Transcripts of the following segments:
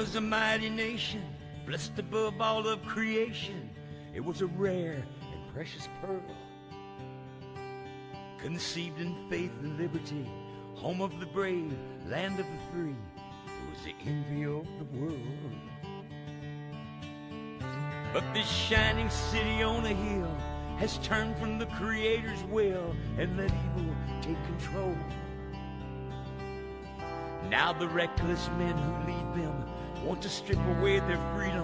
was a mighty nation, blessed above all of creation. It was a rare and precious pearl, conceived in faith and liberty, home of the brave, land of the free. It was the envy of the world. But this shining city on a hill has turned from the Creator's will and let evil take control. Now the reckless men who lead them want to strip away their freedom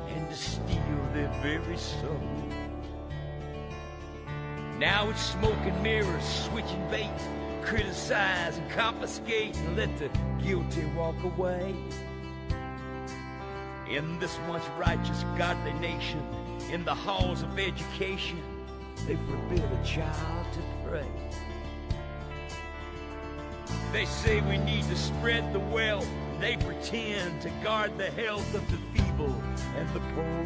and to steal their very soul. Now it's smoke and mirrors, switching bait, criticize and confiscate and let the guilty walk away. In this once righteous, godly nation, in the halls of education, they forbid a child to pray. They say we need to spread the wealth. They pretend to guard the health of the feeble and the poor,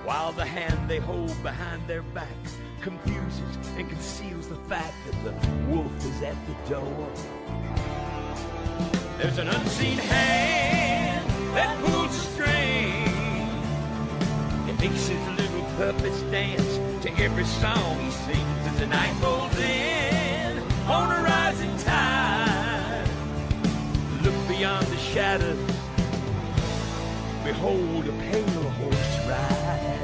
while the hand they hold behind their backs confuses and conceals the fact that the wolf is at the door. There's an unseen hand that pulls the string. It makes his little puppets dance to every song he sings as the night rolls in on a rising tide. Look beyond the shadows, behold a pale horse ride.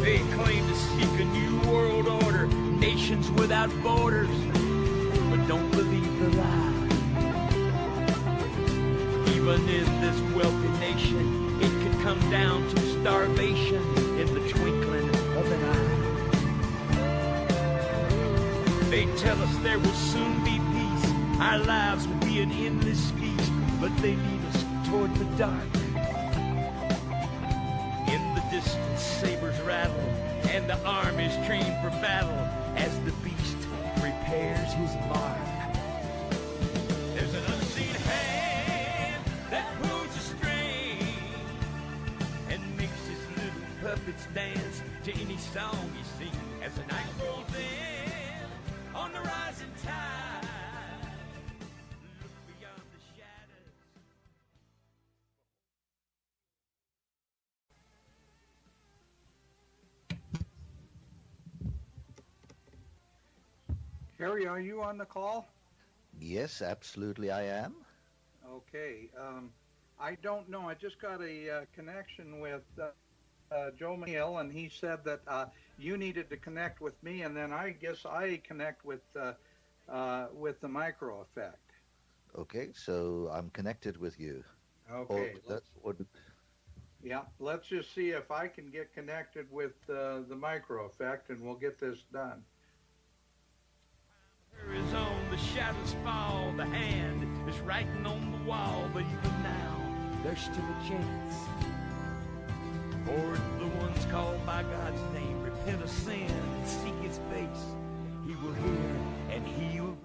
They claim to seek a new world order, nations without borders, but don't believe the lie. Even in this wealthy nation, it could come down to starvation in the twinkling of an eye. They tell us there will soon be peace, our lives will be an endless feast, but they lead us toward the dark. In the distance, sabers rattle, and the armies train for battle as the beast repairs his mark. There's an unseen hand that pulls a string and makes his little puppets dance to any song he sings as the night rolls in on the rising tide. Look beyond the shadows. Harry, are you on the call? Yes, absolutely I am. Okay. I don't know. I just got a connection with Joe McNeil, and he said that you needed to connect with me, and then I guess I connect with the micro effect. Okay, so I'm connected with you. Okay. Yeah, let's just see if I can get connected with the micro effect, and we'll get this done. Is on, the shadows fall, the hand is writing on the wall, but even now there's still a chance for the ones called by God's name, repent of sin and seek his face. He will hear and heal.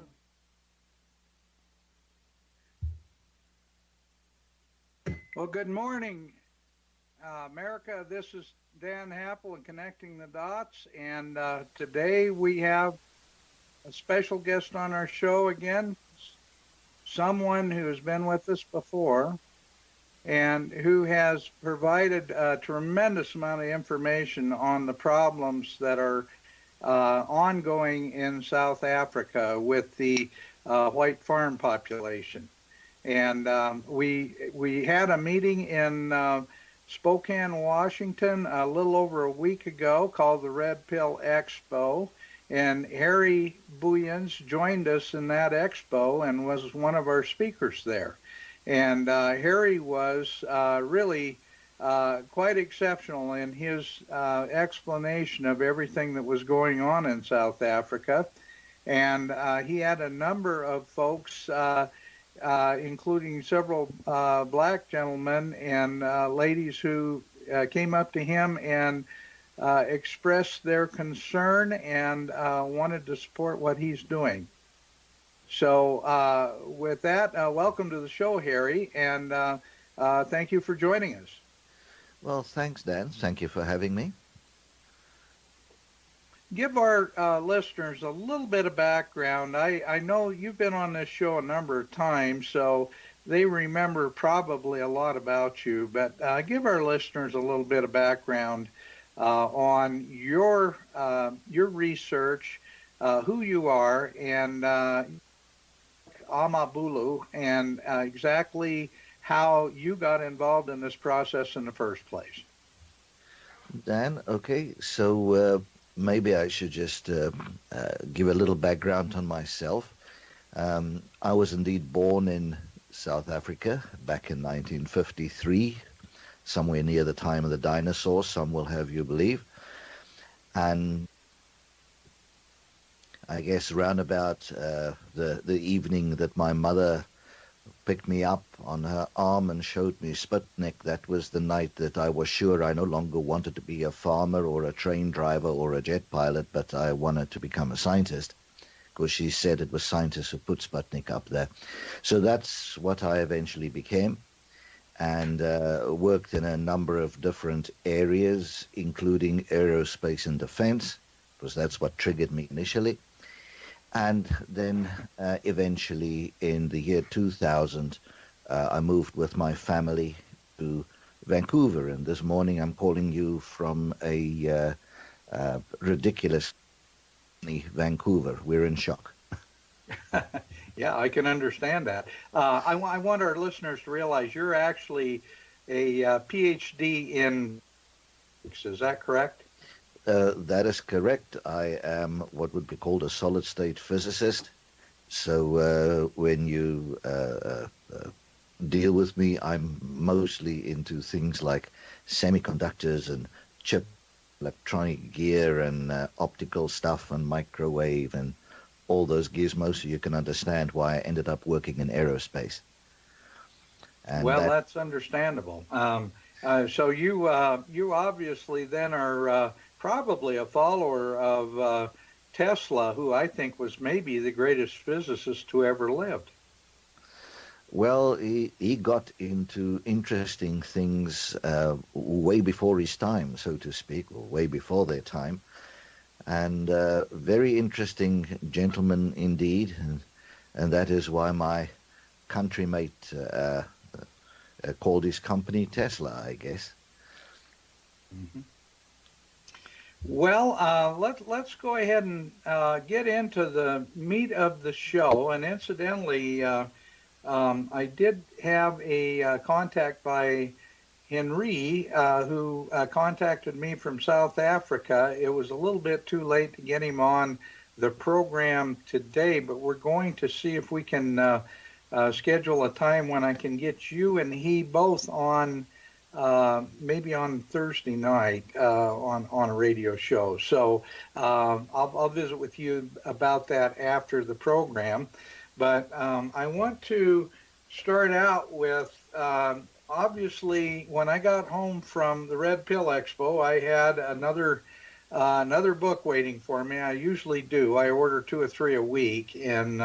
Well, good morning, America. This is Dan Happel and Connecting the Dots, and today we have a special guest on our show again, someone who has been with us before and who has provided a tremendous amount of information on the problems that are ongoing in South Africa with the white farm population. And we had a meeting in Spokane, Washington a little over a week ago called the Red Pill Expo. And Harry Booyens joined us in that expo and was one of our speakers there. And Harry was really quite exceptional in his explanation of everything that was going on in South Africa. And he had a number of folks, including several black gentlemen and ladies who came up to him and expressed their concern and wanted to support what he's doing. So with that, welcome to the show, Harry, and thank you for joining us. Well, thanks, Dan. Thank you for having me. give our listeners a little bit of background. I know you've been on this show a number of times, so they remember probably a lot about you, but give our listeners a little bit of background on your research, who you are, and Amabulu, and exactly how you got involved in this process in the first place. Dan, okay, so maybe I should just give a little background on myself. I was indeed born in South Africa back in 1953, somewhere near the time of the dinosaurs, some will have you believe. And I guess round about the evening that my mother picked me up on her arm and showed me Sputnik, that was the night that I was sure I no longer wanted to be a farmer or a train driver or a jet pilot, but I wanted to become a scientist, because she said it was scientists who put Sputnik up there. So that's what I eventually became, and worked in a number of different areas, including aerospace and defense, because that's what triggered me initially. And then eventually in the year 2000, I moved with my family to Vancouver. And this morning I'm calling you from a ridiculous Vancouver. We're in shock. Yeah, I can understand that. I want our listeners to realize you're actually a PhD in physics. Is that correct? That is correct. I am what would be called a solid-state physicist. So when you deal with me, I'm mostly into things like semiconductors and chip, electronic gear, and optical stuff, and microwave, and all those gizmos, so you can understand why I ended up working in aerospace. And well, that's understandable. So you obviously then are probably a follower of Tesla, who I think was maybe the greatest physicist who ever lived. Well, he got into interesting things way before his time, so to speak, or way before their time. And very interesting gentleman indeed. And that is why my countrymate called his company Tesla, I guess. Mm-hmm. Well, let's go ahead and get into the meat of the show. And incidentally, I did have a contact by Henry, who contacted me from South Africa. It was a little bit too late to get him on the program today, but we're going to see if we can schedule a time when I can get you and he both on maybe on Thursday night on a radio show. So I'll visit with you about that after the program. But I want to start out with, obviously, when I got home from the Red Pill Expo, I had another book waiting for me. I usually do. I order 2 or 3 a week. And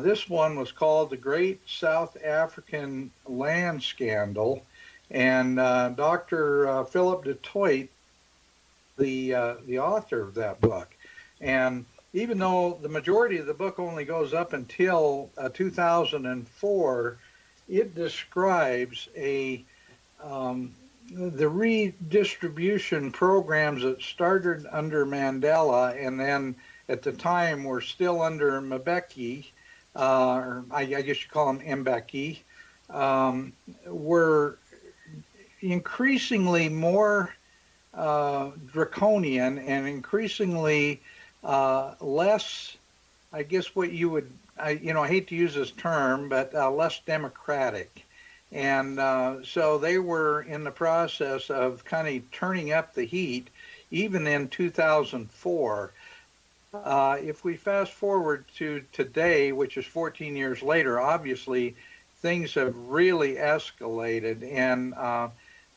this one was called The Great South African Land Scandal. And Dr. Philip du Toit, the author of that book. And even though the majority of the book only goes up until 2004, it describes the redistribution programs that started under Mandela and then at the time were still under Mbeki, or I guess you call him Mbeki, were increasingly more draconian and increasingly less, I guess what you would, I hate to use this term, but less democratic. And so they were in the process of kind of turning up the heat, even in 2004. If we fast forward to today, which is 14 years later, obviously things have really escalated. And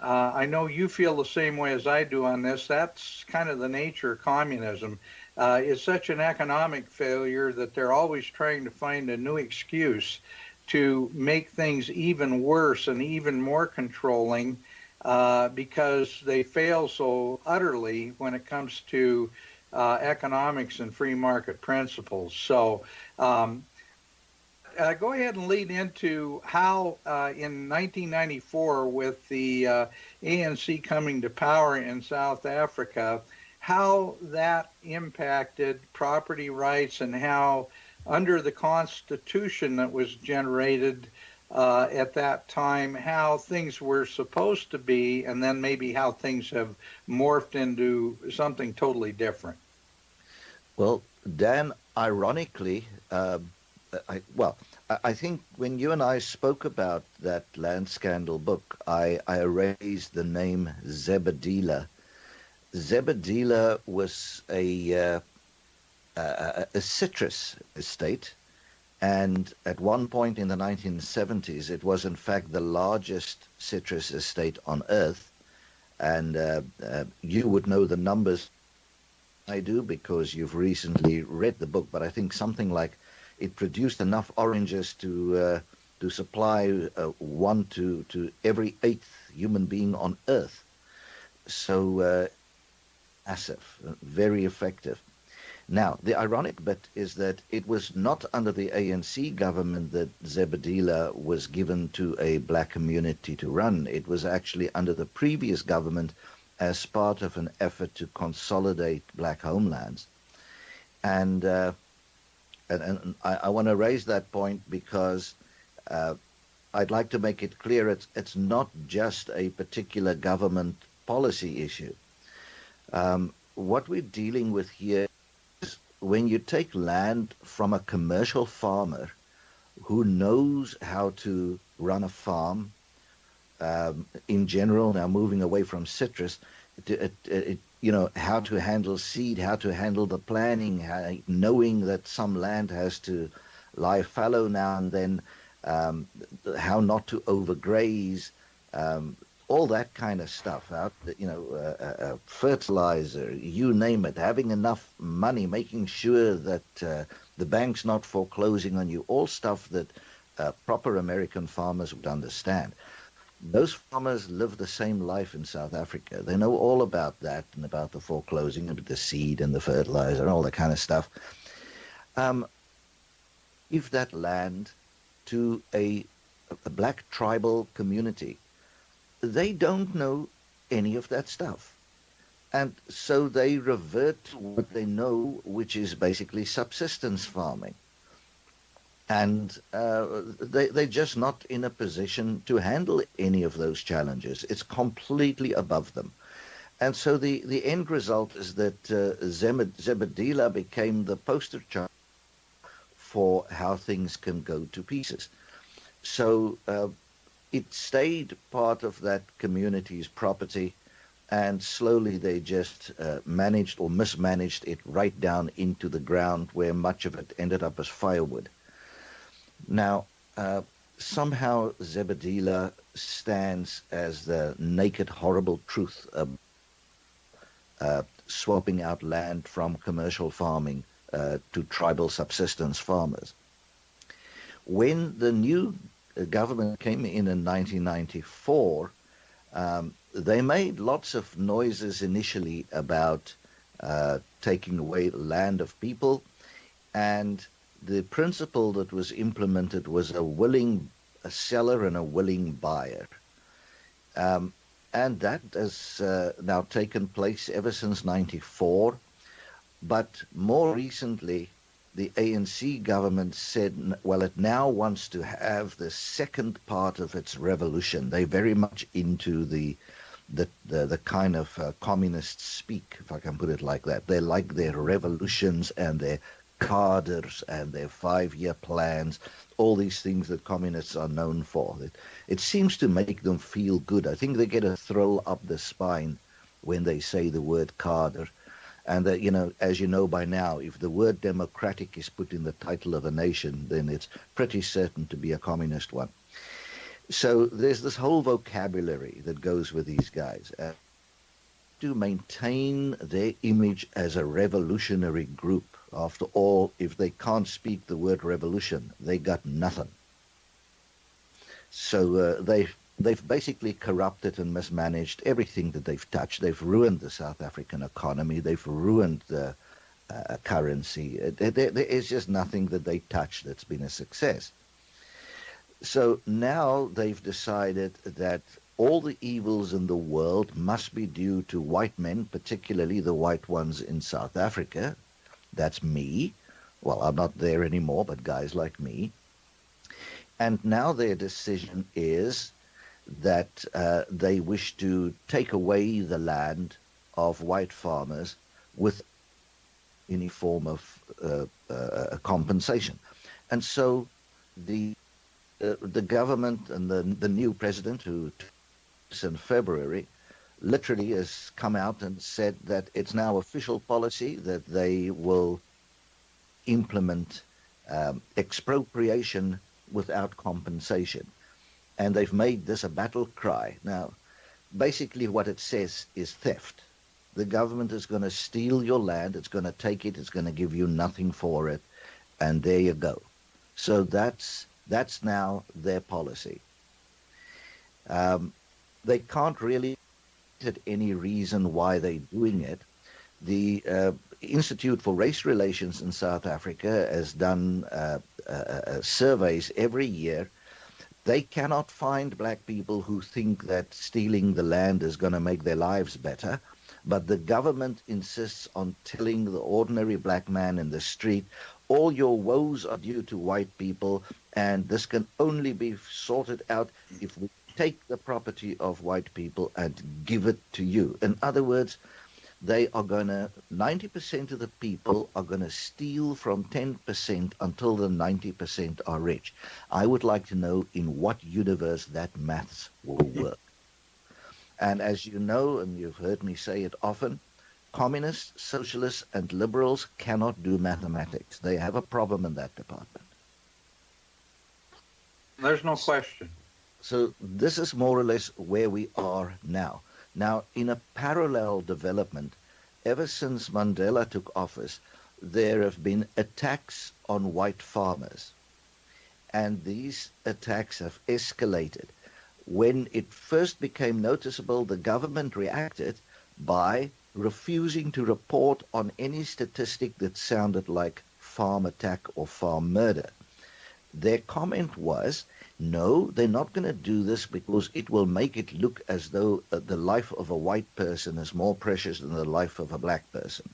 I know you feel the same way as I do on this. That's kind of the nature of communism. It's such an economic failure that they're always trying to find a new excuse to make things even worse and even more controlling because they fail so utterly when it comes to economics and free market principles. So go ahead and lead into how in 1994, with the ANC coming to power in South Africa, how that impacted property rights and how under the Constitution that was generated at that time, how things were supposed to be, and then maybe how things have morphed into something totally different. Well, Dan, ironically, I think when you and I spoke about that land scandal book, I raised the name Zebedela. Zebedela was a citrus estate, and at one point in the 1970s, it was in fact the largest citrus estate on earth. And you would know the numbers. I do, because you've recently read the book, but I think something like it produced enough oranges to supply one to every 8th human being on earth. So massive, very effective. Now, the ironic bit is that it was not under the ANC government that Zebedela was given to a black community to run. It was actually under the previous government as part of an effort to consolidate black homelands. And I want to raise that point because I'd like to make it clear it's not just a particular government policy issue. What we're dealing with here is when you take land from a commercial farmer who knows how to run a farm, in general, now moving away from citrus, how to handle seed, how to handle the planning, knowing that some land has to lie fallow now and then, how not to overgraze, all that kind of stuff, fertilizer, you name it, having enough money, making sure that the bank's not foreclosing on you, all stuff that proper American farmers would understand. Those farmers live the same life in South Africa. They know all about that and about the foreclosing, about the seed and the fertilizer and all that kind of stuff. Give that land to a black tribal community. They don't know any of that stuff. And so they revert to what they know, which is basically subsistence farming. And they're just not in a position to handle any of those challenges. It's completely above them. And so the end result is that Zebedela became the poster child for how things can go to pieces. So it stayed part of that community's property, and slowly they just managed or mismanaged it right down into the ground, where much of it ended up as firewood. Now, somehow Zebedela stands as the naked, horrible truth of swapping out land from commercial farming to tribal subsistence farmers. When the new government came in 1994, they made lots of noises initially about taking away land of people, and the principle that was implemented was a seller and a willing buyer. And that has now taken place ever since 94. But more recently, the ANC government said, well, it now wants to have the second part of its revolution. They're very much into the kind of communist speak, if I can put it like that. They like their revolutions and their cadres and their 5-year plans, all these things that communists are known for. It seems to make them feel good. I think they get a thrill up the spine when they say the word cadre. And that, as you know by now, if the word democratic is put in the title of a nation, then it's pretty certain to be a communist one. So there's this whole vocabulary that goes with these guys. To maintain their image as a revolutionary group. After all, if they can't speak the word revolution, they got nothing. So they they've basically corrupted and mismanaged everything that they've touched. They've ruined the South African economy. They've ruined the currency. There is just nothing that they touch that's been a success. So now they've decided that all the evils in the world must be due to white men, particularly the white ones in South Africa. That's me. Well, I'm not there anymore, but guys like me. And now their decision is that they wish to take away the land of white farmers with any form of compensation. And so the government and the new president, who in February, literally has come out and said that it's now official policy that they will implement expropriation without compensation. And they've made this a battle cry. Now, basically what it says is theft. The government is going to steal your land, it's going to take it, it's going to give you nothing for it, and there you go. So that's now their policy. They can't really get any reason why they're doing it. The Institute for Race Relations in South Africa has done surveys every year. They cannot find black people who think that stealing the land is going to make their lives better, but the government insists on telling the ordinary black man in the street, all your woes are due to white people, and this can only be sorted out if we take the property of white people and give it to you. In other words, they are going to, 90% of the people are going to steal from 10% until the 90% are rich. I would like to know in what universe that maths will work. And as you know, and you've heard me say it often, communists, socialists, and liberals cannot do mathematics. They have a problem in that department. There's no question. So this is more or less where we are now. Now, in a parallel development, ever since Mandela took office, there have been attacks on white farmers. And these attacks have escalated. When it first became noticeable, the government reacted by refusing to report on any statistic that sounded like farm attack or farm murder. Their comment was, no, they're not going to do this because it will make it look as though the life of a white person is more precious than the life of a black person,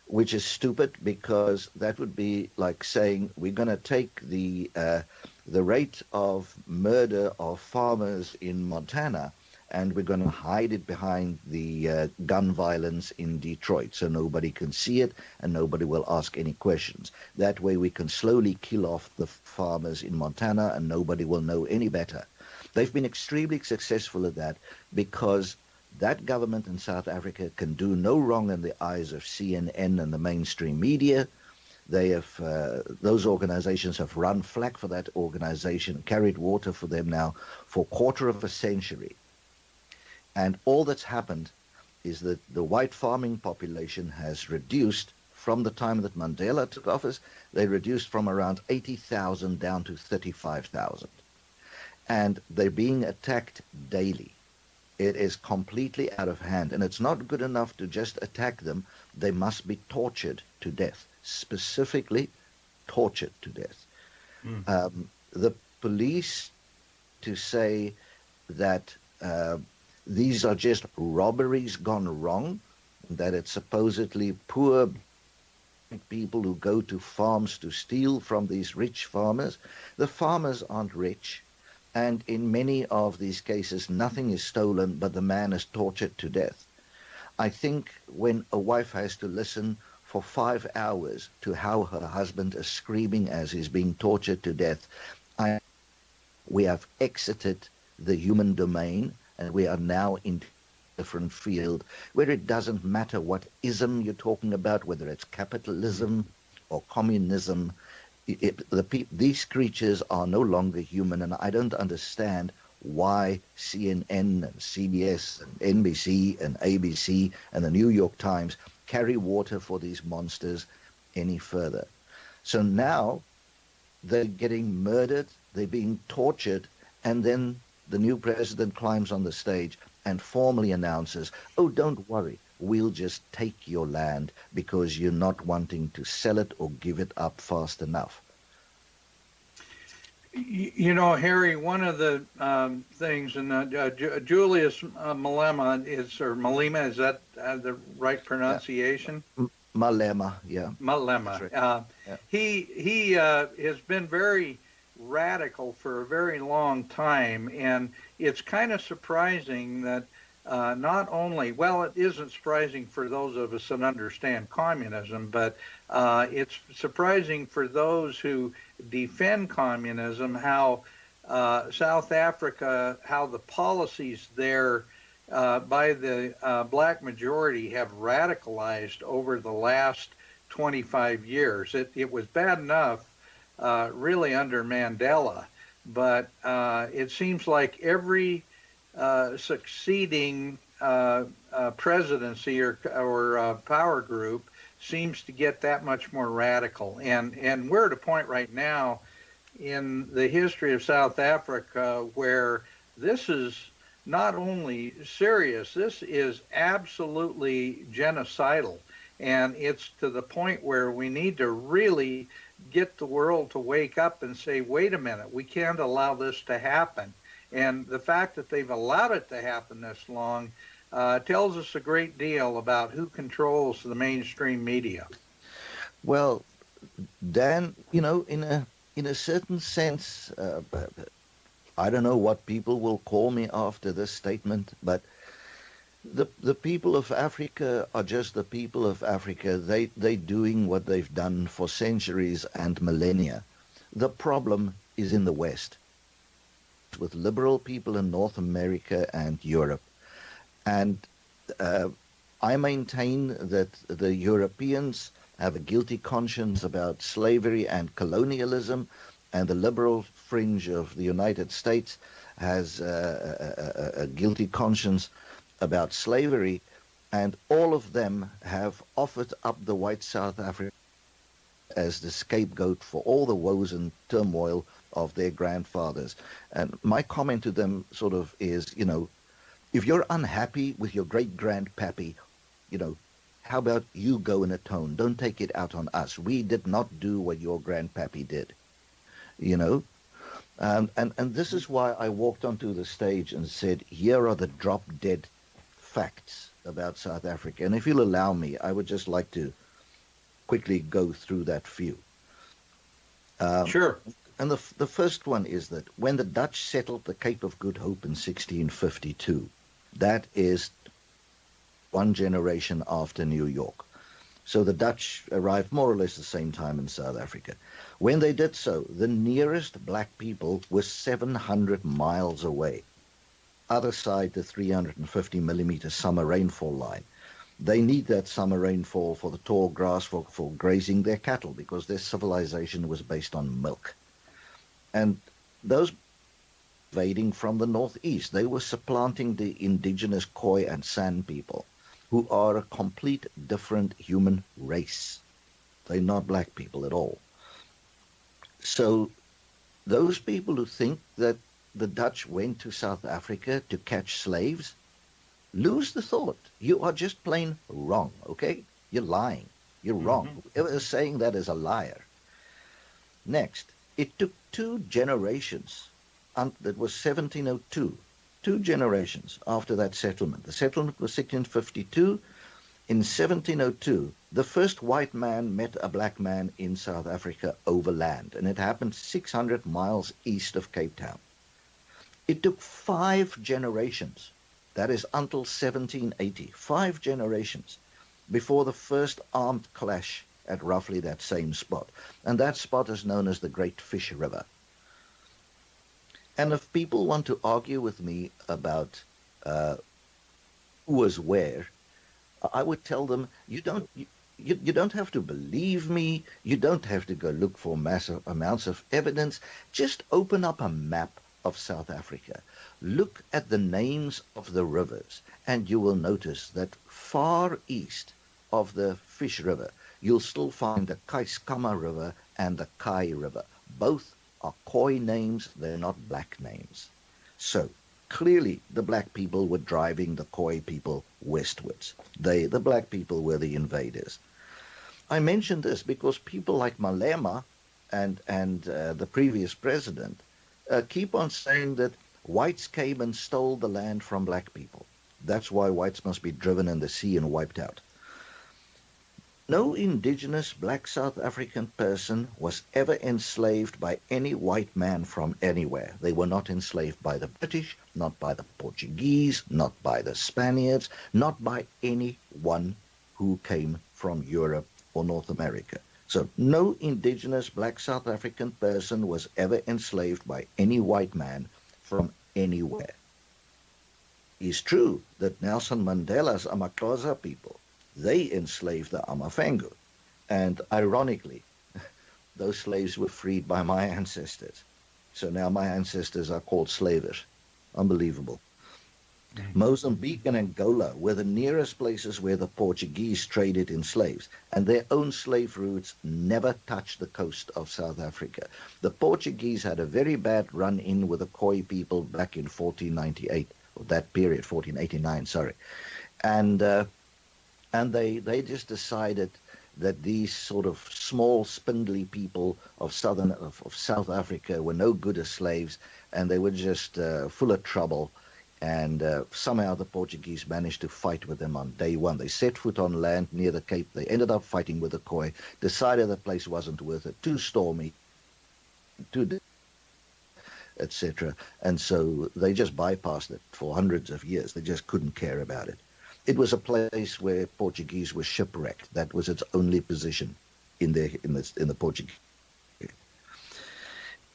which is stupid, because that would be like saying we're going to take the rate of murder of farmers in Montana and we're going to hide it behind the gun violence in Detroit so nobody can see it and nobody will ask any questions. That way we can slowly kill off the farmers in Montana and nobody will know any better. They've been extremely successful at that because that government in South Africa can do no wrong in the eyes of CNN and the mainstream media. They have those organizations have run flack for that organization, carried water for them now for a quarter of a century. And all that's happened is that the white farming population has reduced from the time that Mandela took office. They reduced from around 80,000 down to 35,000. And they're being attacked daily. It is completely out of hand. And it's not good enough to just attack them. They must be tortured to death, specifically tortured to death. The police to say that these are just robberies gone wrong, that it's supposedly poor people who go to farms to steal from these rich farmers. The farmers aren't rich, and in many of these cases, nothing is stolen, but the man is tortured to death. I think when a wife has to listen for 5 hours to how her husband is screaming as he's being tortured to death, we have exited the human domain, and we are now in a different field where it doesn't matter what ism you're talking about, whether it's capitalism or communism. These creatures are no longer human, and I don't understand why CNN and CBS and NBC and ABC and the New York Times carry water for these monsters any further. So now they're getting murdered, they're being tortured, and then the new president climbs on the stage and formally announces, oh, don't worry, we'll just take your land because you're not wanting to sell it or give it up fast enough. You know, Harry, one of the things, and Julius Malema Malema, is that the right pronunciation? Malema, yeah. Malema. Right. Yeah. He has been very radical for a very long time, and it's kind of surprising that not only, well, it isn't surprising for those of us that understand communism, but it's surprising for those who defend communism, how South Africa, how the policies there by the black majority have radicalized over the last 25 years. It was bad enough really under Mandela, but it seems like every succeeding presidency or power group seems to get that much more radical. And we're at a point right now in the history of South Africa where this is not only serious, this is absolutely genocidal. And it's to the point where we need to really get the world to wake up and say, wait a minute, we can't allow this to happen. And the fact that they've allowed it to happen this long tells us a great deal about who controls the mainstream media. Well, Dan, you know, in a certain sense, I don't know what people will call me after this statement, but the people of Africa are just the people of Africa. They're doing what they've done for centuries and millennia. The problem is in the West, with liberal people in North America and Europe. And I maintain that the Europeans have a guilty conscience about slavery and colonialism, and the liberal fringe of the United States has a guilty conscience about slavery, and all of them have offered up the white South Africa as the scapegoat for all the woes and turmoil of their grandfathers. And my comment to them sort of is, you know, if you're unhappy with your great-grandpappy, you know, how about you go and atone? Don't take it out on us. We did not do what your grandpappy did, you know? And this is why I walked onto the stage and said, here are the drop-dead facts about South Africa. And if you'll allow me, I would just like to quickly go through that few. Sure. And the first one is that when the Dutch settled the Cape of Good Hope in 1652, that is one generation after New York. So the Dutch arrived more or less the same time in South Africa. When they did so, the nearest black people were 700 miles away, other side the 350 millimeter summer rainfall line. They need that summer rainfall for the tall grass for grazing their cattle, because their civilization was based on milk. And those invading from the northeast, they were supplanting the indigenous Khoi and San people, who are a complete different human race. They're not black people at all. So those people who think that the Dutch went to South Africa to catch slaves, lose the thought. You are just plain wrong, okay? You're lying. You're wrong. Whoever is saying that is a liar. Next, it took 2 generations. That was 1702. 2 generations after that settlement. The settlement was 1652. In 1702, the first white man met a black man in South Africa overland, and it happened 600 miles east of Cape Town. It took 5 generations, that is until 1780, 5 generations, before the first armed clash at roughly that same spot. And that spot is known as the Great Fish River. And if people want to argue with me about who was where, I would tell them, you don't have to believe me. You don't have to go look for massive amounts of evidence. Just open up a map of South Africa. Look at the names of the rivers, and you will notice that far east of the Fish River, you'll still find the Keiskamma River and the Kai River. Both are Khoi names, they're not black names. So clearly the black people were driving the Khoi people westwards. The black people were the invaders. I mention this because people like Malema and the previous president keep on saying that whites came and stole the land from black people. That's why whites must be driven in the sea and wiped out. No indigenous black South African person was ever enslaved by any white man from anywhere. They were not enslaved by the British, not by the Portuguese, not by the Spaniards, not by anyone who came from Europe or North America. So no indigenous black South African person was ever enslaved by any white man from anywhere. It's true that Nelson Mandela's Amaxhosa people, they enslaved the Amafangu. And ironically, those slaves were freed by my ancestors. So now my ancestors are called slavers. Unbelievable. Mozambique and Angola were the nearest places where the Portuguese traded in slaves, and their own slave routes never touched the coast of South Africa. The Portuguese had a very bad run-in with the Khoi people back in 1498, or that period, 1489, sorry. And they just decided that these sort of small, spindly people of South Africa were no good as slaves, and they were just full of trouble. And somehow the Portuguese managed to fight with them on day one. They set foot on land near the Cape. They ended up fighting with the Khoi, decided the place wasn't worth it, too stormy, too etc. And so they just bypassed it for hundreds of years. They just couldn't care about it. It was a place where Portuguese were shipwrecked. That was its only position in the Portuguese.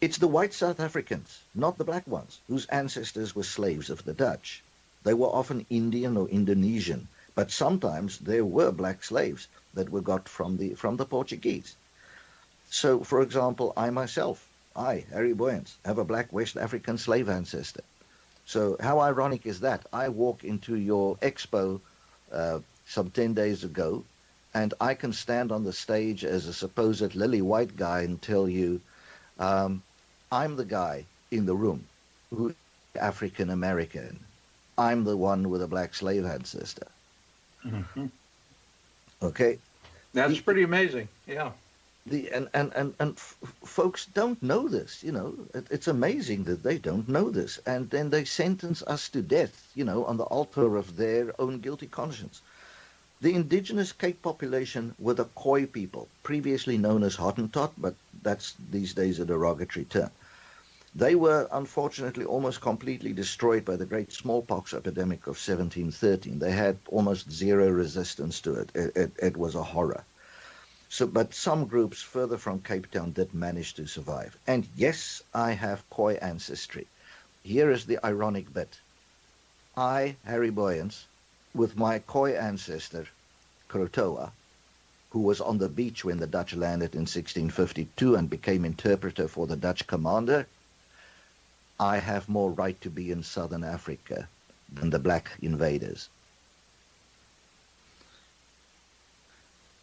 It's the white South Africans, not the black ones, whose ancestors were slaves of the Dutch. They were often Indian or Indonesian, but sometimes there were black slaves that were got from the Portuguese. So, for example, I myself, Harry Boyens, have a black West African slave ancestor. So how ironic is that? I walk into your expo some 10 days ago, and I can stand on the stage as a supposed lily white guy and tell you, I'm the guy in the room who is African American. I'm the one with a black slave ancestor. Mm-hmm. Okay? That's pretty amazing. Yeah. Folks don't know this, you know. It's amazing that they don't know this. And then they sentence us to death, you know, on the altar of their own guilty conscience. The indigenous Cape population were the Khoi people, previously known as Hottentot, but that's these days a derogatory term. They were unfortunately almost completely destroyed by the great smallpox epidemic of 1713. They had almost zero resistance to it. It was a horror. So, but some groups further from Cape Town did manage to survive. And yes, I have Khoi ancestry. Here is the ironic bit. I, Harry Boyens, with my Khoi ancestor, Krotoa, who was on the beach when the Dutch landed in 1652 and became interpreter for the Dutch commander, I have more right to be in southern Africa than the black invaders.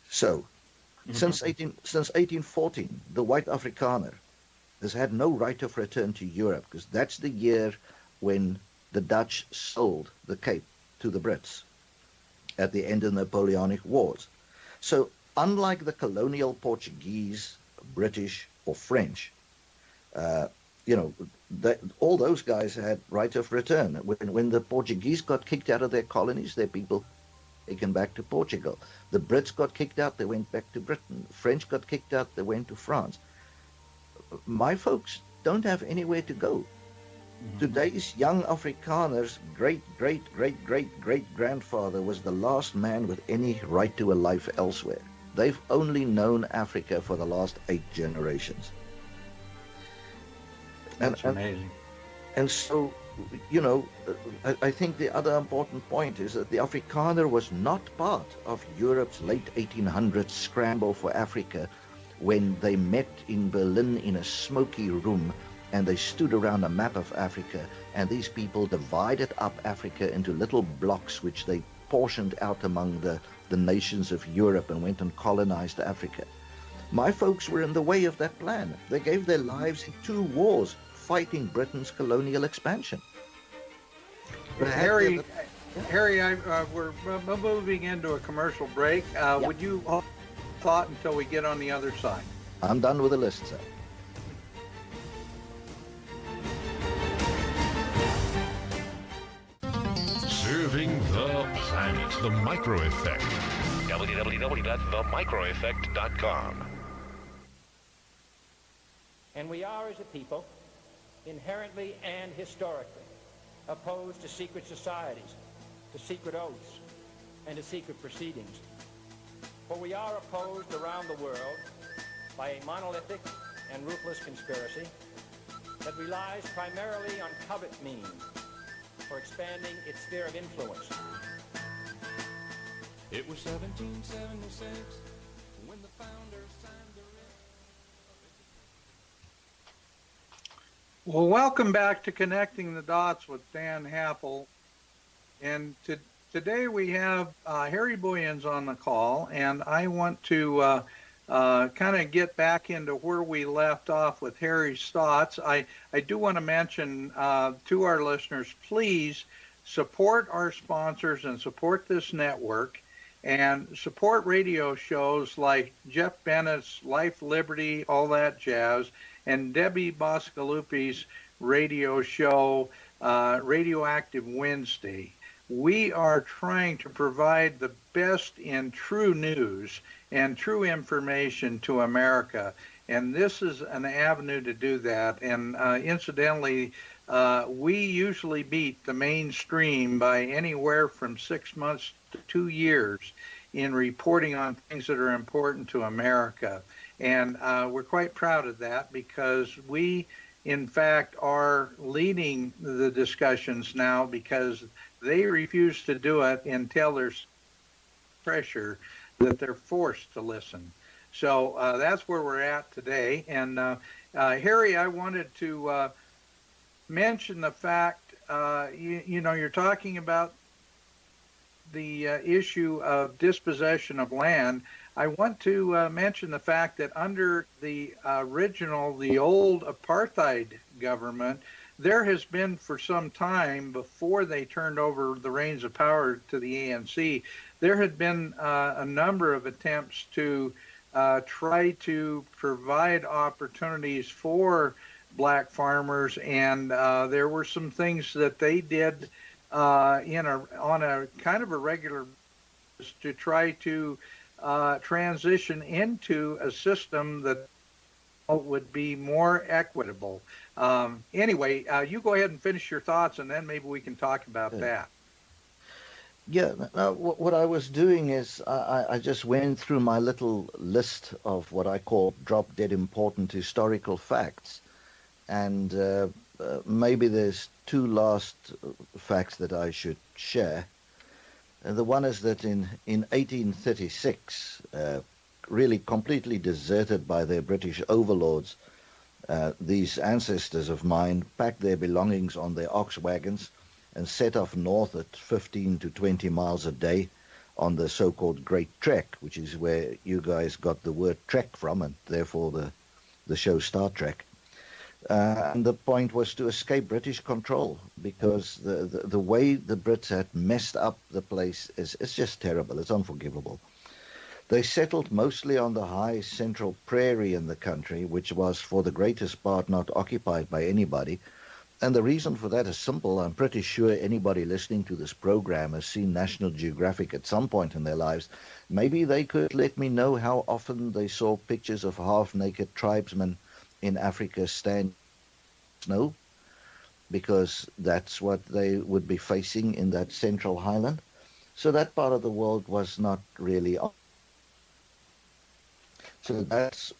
So, since 1814, the white Afrikaner has had no right of return to Europe, because that's the year when the Dutch sold the Cape to the Brits at the end of the Napoleonic Wars. So unlike the colonial Portuguese, British, or French, all those guys had right of return. When the Portuguese got kicked out of their colonies, their people taken back to Portugal. The Brits got kicked out, they went back to Britain. The French got kicked out, they went to France. My folks don't have anywhere to go. Mm-hmm. Today's young Afrikaners' great-great-great-great-grandfather was the last man with any right to a life elsewhere. They've only known Africa for the last 8 generations. That's amazing. And so, you know, I think the other important point is that the Afrikaner was not part of Europe's late 1800s scramble for Africa when they met in Berlin in a smoky room and they stood around a map of Africa, and these people divided up Africa into little blocks which they portioned out among the nations of Europe and went and colonized Africa. My folks were in the way of that plan. They gave their lives in 2 wars fighting Britain's colonial expansion. Harry, we're moving into a commercial break. Would you hold thought until we get on the other side? I'm done with the list, sir. Serving the planet. The Micro Effect. www.themicroeffect.com. And we are, as a people, inherently and historically opposed to secret societies, to secret oaths, and to secret proceedings. For we are opposed around the world by a monolithic and ruthless conspiracy that relies primarily on covert means for expanding its sphere of influence. It was 1776 when the founders signed the Well, welcome back to Connecting the Dots with Dan Happel. And today we have Harry Booyens on the call, and I want to kind of get back into where we left off with Harry's thoughts. I do want to mention to our listeners, please support our sponsors and support this network and support radio shows like Jeff Bennett's Life, Liberty, all that jazz, and Debbie Boscalupi's radio show, Radioactive Wednesday. We are trying to provide the best in true news and true information to America, and this is an avenue to do that. And incidentally, we usually beat the mainstream by anywhere from 6 months to 2 years in reporting on things that are important to America. And we're quite proud of that because we, in fact, are leading the discussions now because they refuse to do it until there's pressure that they're forced to listen. So that's where we're at today. And Harry, I wanted to mention the fact, you know, you're talking about the issue of dispossession of land. I want to mention the fact that under the old apartheid government, there has been for some time before they turned over the reins of power to the ANC, there had been a number of attempts to try to provide opportunities for black farmers, and there were some things that they did on a kind of a regular basis to try to transition into a system that would be more equitable. Anyway, you go ahead and finish your thoughts, and then maybe we can talk about that. Yeah, what I was doing is I just went through my little list of what I call drop-dead important historical facts. And maybe there's two last facts that I should share. The one is that in 1836, really completely deserted by their British overlords, these ancestors of mine packed their belongings on their ox wagons and set off north at 15 to 20 miles a day on the so-called Great Trek, which is where you guys got the word trek from, and therefore the show Star Trek. And the point was to escape British control, because the way the Brits had messed up the place is just terrible. It's unforgivable. They settled mostly on the high central prairie in the country, which was for the greatest part not occupied by anybody. And the reason for that is simple. I'm pretty sure anybody listening to this program has seen National Geographic at some point in their lives. Maybe they could let me know how often they saw pictures of half-naked tribesmen in Africa stand in snow, because that's what they would be facing in that central highland. So that part of the world was not really on. So that's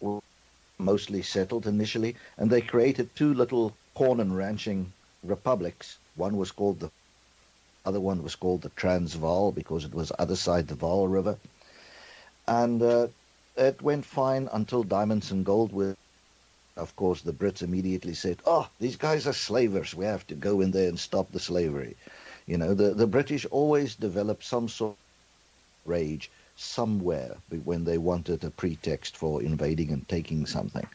mostly settled initially, and they created two little corn and ranching republics. One was called the other one was called the Transvaal, because it was other side the Vaal River. And it went fine until diamonds and gold were. Of course, the Brits immediately said, "Oh, these guys are slavers. We have to go in there and stop the slavery." You know, the British always developed some sort of rage somewhere when they wanted a pretext for invading and taking something.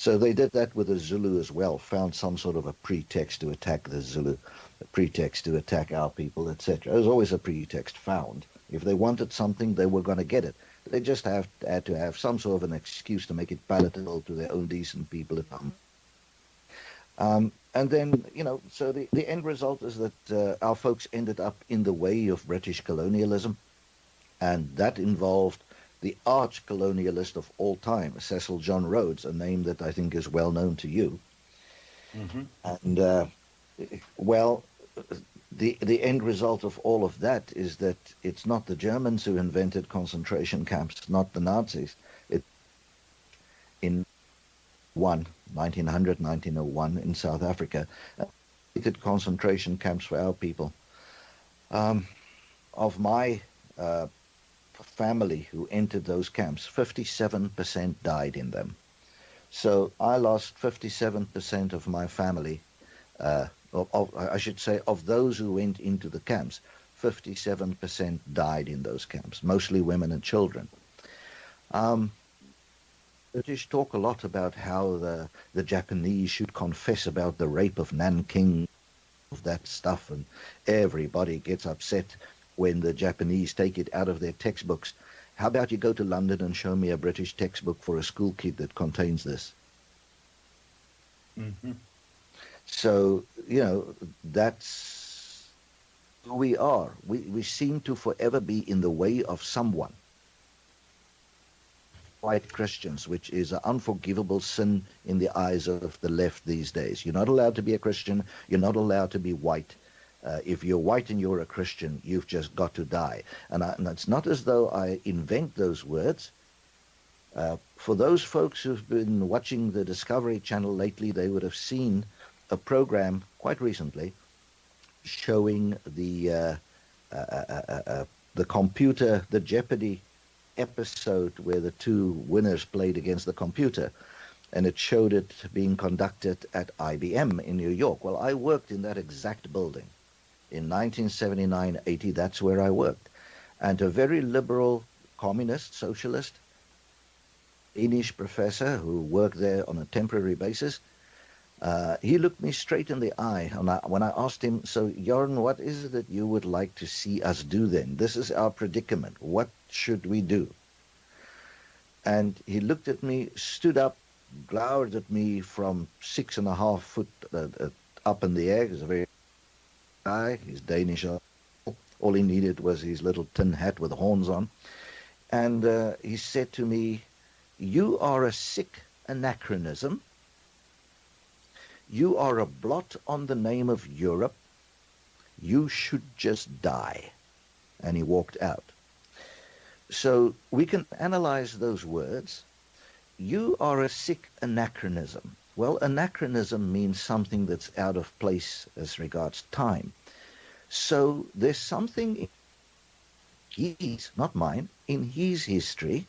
So they did that with the Zulu as well, found some sort of a pretext to attack the Zulu, a pretext to attack our people, etc. There's always a pretext found. If they wanted something, they were going to get it. They just had to have some sort of an excuse to make it palatable to their own decent people at home. And then, so the end result is that our folks ended up in the way of British colonialism, and that involved the arch-colonialist of all time, Cecil John Rhodes, a name that I think is well known to you. Mm-hmm. And, the end result of all of that is that it's not the Germans who invented concentration camps, not the Nazis. In 1901 in South Africa, created concentration camps for our people. Of my family who entered those camps, 57% died in them. So I lost 57% of my family, I should say, of those who went into the camps, 57% died in those camps, mostly women and children. British talk a lot about how the Japanese should confess about the rape of Nanking, of that stuff, and everybody gets upset when the Japanese take it out of their textbooks. How about you go to London and show me a British textbook for a school kid that contains this? Mm-hmm. So, that's who we are. We seem to forever be in the way of someone. White Christians, which is an unforgivable sin in the eyes of the left these days. You're not allowed to be a Christian. You're not allowed to be white. If you're white and you're a Christian, you've just got to die. And it's not as though I invent those words. For those folks who've been watching the Discovery Channel lately, they would have seen a program quite recently showing the computer, the Jeopardy episode where the two winners played against the computer, and it showed it being conducted at IBM in New York. Well, I worked in that exact building in 1979-80. That's where I worked. And a very liberal communist, socialist, Danish professor who worked there on a temporary basis, he looked me straight in the eye when I asked him, so Jorn, what is it that you would like to see us do then? This is our predicament. What should we do? And he looked at me, stood up, glowered at me from 6.5 foot up in the air. He's a very guy. He's Danish. All he needed was his little tin hat with horns on. And he said to me, you are a sick anachronism. You are a blot on the name of Europe. You should just die. And he walked out. So we can analyze those words. You are a sick anachronism. Well, anachronism means something that's out of place as regards time. So there's something in his, not mine, in his history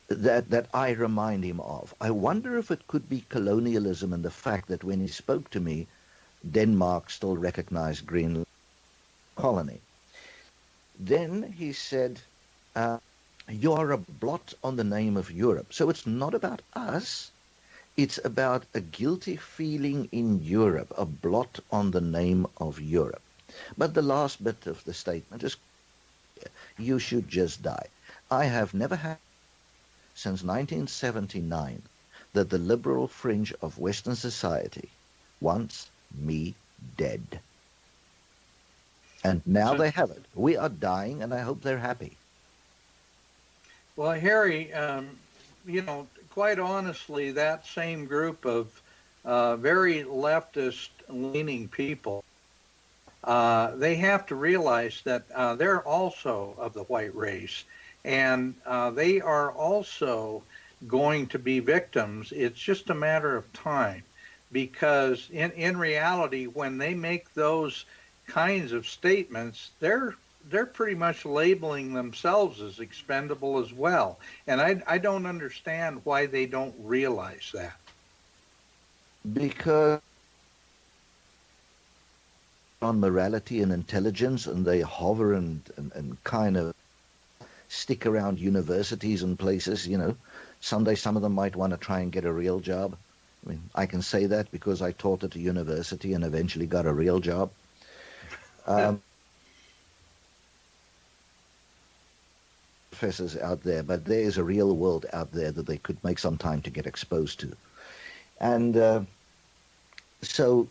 that I remind him of. I wonder if it could be colonialism and the fact that when he spoke to me, Denmark still recognized Greenland colony. Then he said, you are a blot on the name of Europe. So it's not about us. It's about a guilty feeling in Europe, a blot on the name of Europe. But the last bit of the statement is, you should just die. I have never had, since 1979, that the liberal fringe of Western society wants me dead. And now they have it. We are dying, and I hope they're happy. Well, Harry, quite honestly, that same group of very leftist-leaning people, they have to realize that they're also of the white race, and they are also going to be victims. It's just a matter of time, because in reality, when they make those kinds of statements, they're pretty much labeling themselves as expendable as well. And I don't understand why they don't realize that. Because on morality and intelligence, and they hover and kind of stick around universities and places, Someday some of them might want to try and get a real job. I mean, I can say that because I taught at a university and eventually got a real job. Professors out there, but there is a real world out there that they could make some time to get exposed to. And so,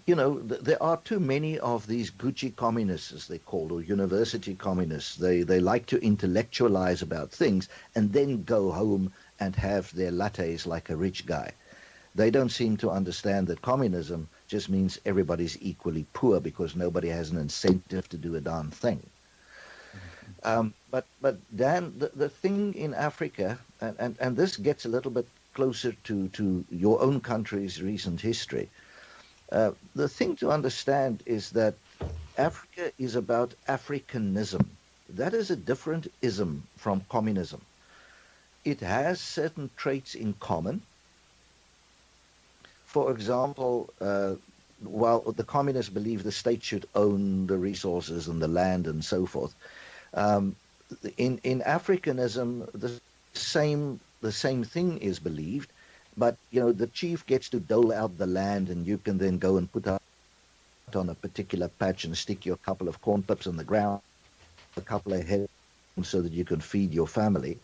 there are too many of these Gucci communists, as they call, or university communists. They like to intellectualize about things and then go home and have their lattes like a rich guy. They don't seem to understand that communism just means everybody's equally poor because nobody has an incentive to do a darn thing. But Dan, the thing in Africa, and this gets a little bit closer to your own country's recent history, the thing to understand is that Africa is about Africanism. That is a different ism from communism. It has certain traits in common. For example, while the communists believe the state should own the resources and the land and so forth, in Africanism, the same thing is believed, but the chief gets to dole out the land, and you can then go and put out on a particular patch and stick your couple of corn pips in the ground, a couple of heads, so that you can feed your family.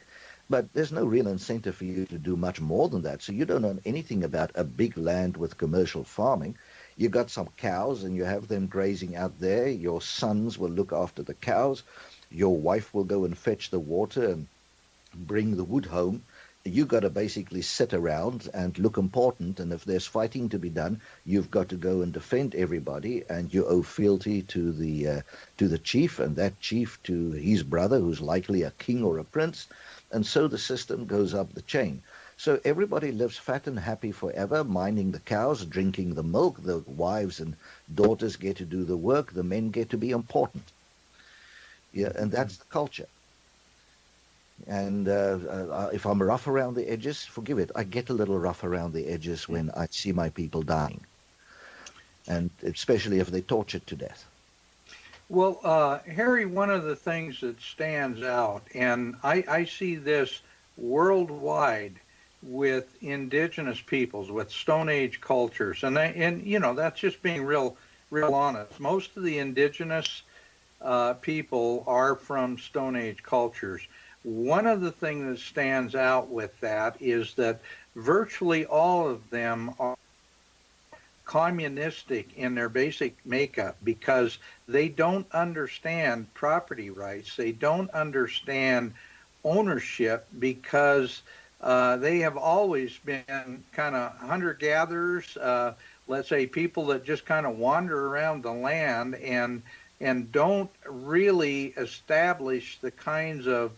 But there's no real incentive for you to do much more than that. So you don't know anything about a big land with commercial farming. You got some cows and you have them grazing out there. Your sons will look after the cows. Your wife will go and fetch the water and bring the wood home. You got to basically sit around and look important. And if there's fighting to be done, you've got to go and defend everybody. And you owe fealty to the chief, and that chief to his brother, who's likely a king or a prince. And so the system goes up the chain. So everybody lives fat and happy forever, minding the cows, drinking the milk. The wives and daughters get to do the work. The men get to be important. Yeah, and that's the culture. And if I'm rough around the edges, forgive it. I get a little rough around the edges when I see my people dying, and especially if they're tortured to death. Well, Harry, one of the things that stands out, and I see this worldwide with indigenous peoples, with Stone Age cultures, and that's just being real honest. Most of the indigenous people are from Stone Age cultures. One of the things that stands out with that is that virtually all of them are communistic in their basic makeup because they don't understand property rights. They don't understand ownership because they have always been kind of hunter-gatherers, let's say people that just kind of wander around the land and don't really establish the kinds of,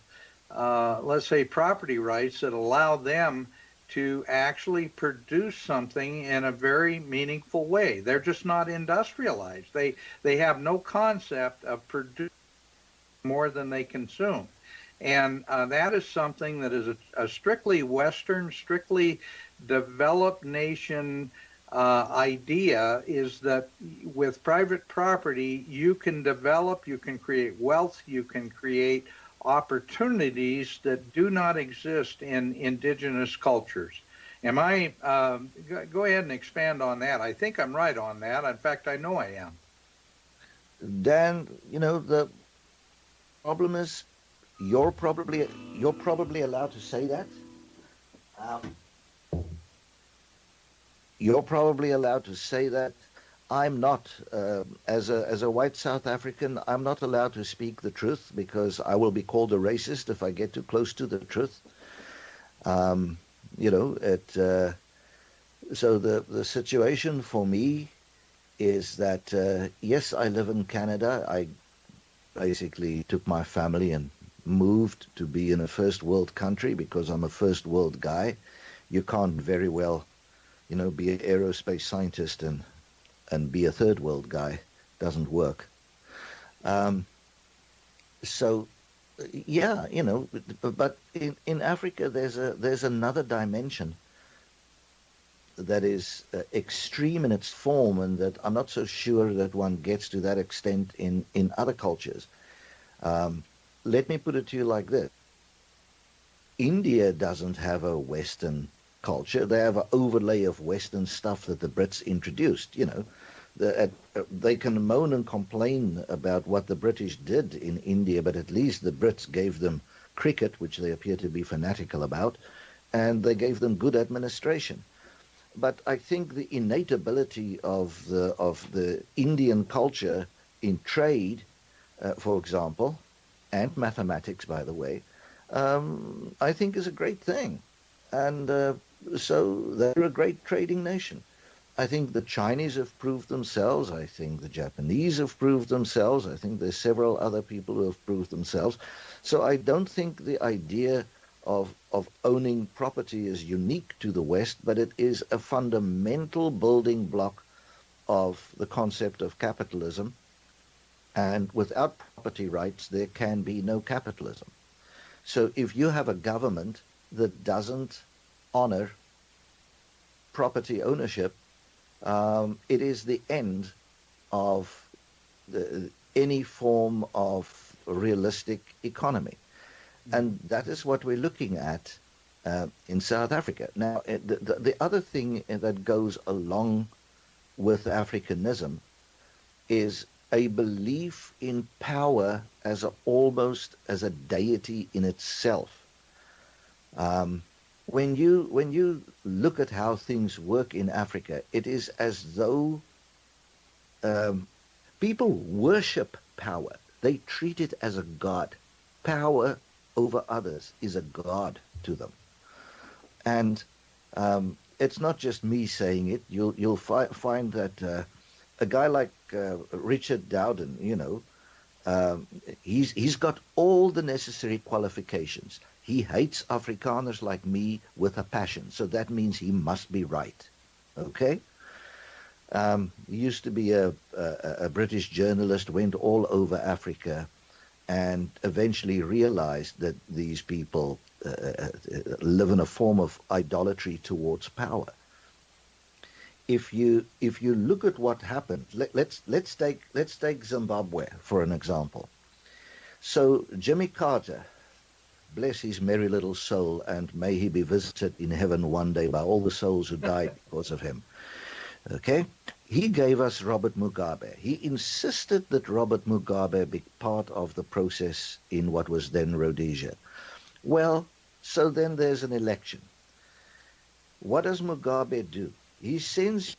let's say, property rights that allow them to actually produce something in a very meaningful way. They're just not industrialized. They have no concept of producing more than they consume. And that is something that is a strictly Western, strictly developed nation idea, is that with private property, you can develop, you can create wealth, you can create opportunities that do not exist in indigenous cultures. Am I, go ahead and expand on that. I think I'm right on that. In fact, I know I am. Dan, the problem is you're probably allowed to say that. You're probably allowed to say that. I'm not, as a white South African, I'm not allowed to speak the truth because I will be called a racist if I get too close to the truth. So the situation for me is that, yes, I live in Canada. I basically took my family and moved to be in a first world country because I'm a first world guy. You can't very well, be an aerospace scientist and be a third world guy. Doesn't work. So yeah, but in Africa there's another dimension that is extreme in its form, and that I'm not so sure that one gets to that extent in other cultures. let me put it to you like this. India doesn't have a Western culture. They have an overlay of Western stuff that the Brits introduced. They can moan and complain about what the British did in India, but at least the Brits gave them cricket, which they appear to be fanatical about, and they gave them good administration. But I think the innate ability of the Indian culture in trade, for example, and mathematics, by the way, I think is a great thing. And so they're a great trading nation. I think the Chinese have proved themselves. I think the Japanese have proved themselves. I think there's several other people who have proved themselves. So I don't think the idea of owning property is unique to the West, but it is a fundamental building block of the concept of capitalism. And without property rights, there can be no capitalism. So if you have a government that doesn't honor property ownership, it is the end of any form of realistic economy. And that is what we're looking at in South Africa. Now, the other thing that goes along with Africanism is a belief in power as almost as a deity in itself. When you look at how things work in Africa, it is as though people worship power. They treat it as a god. Power over others is a god to them. And it's not just me saying it. You'll find that a guy like Richard Dowden, he's got all the necessary qualifications. He hates Afrikaners like me with a passion, so that means he must be right. Okay? He used to be a British journalist, went all over Africa, and eventually realized that these people live in a form of idolatry towards power. If you look at what happened, let's take Zimbabwe for an example. So Jimmy Carter, bless his merry little soul, and may he be visited in heaven one day by all the souls who died because of him. Okay? He gave us Robert Mugabe. He insisted that Robert Mugabe be part of the process in what was then Rhodesia. Well, so then there's an election. What does Mugabe do? He sends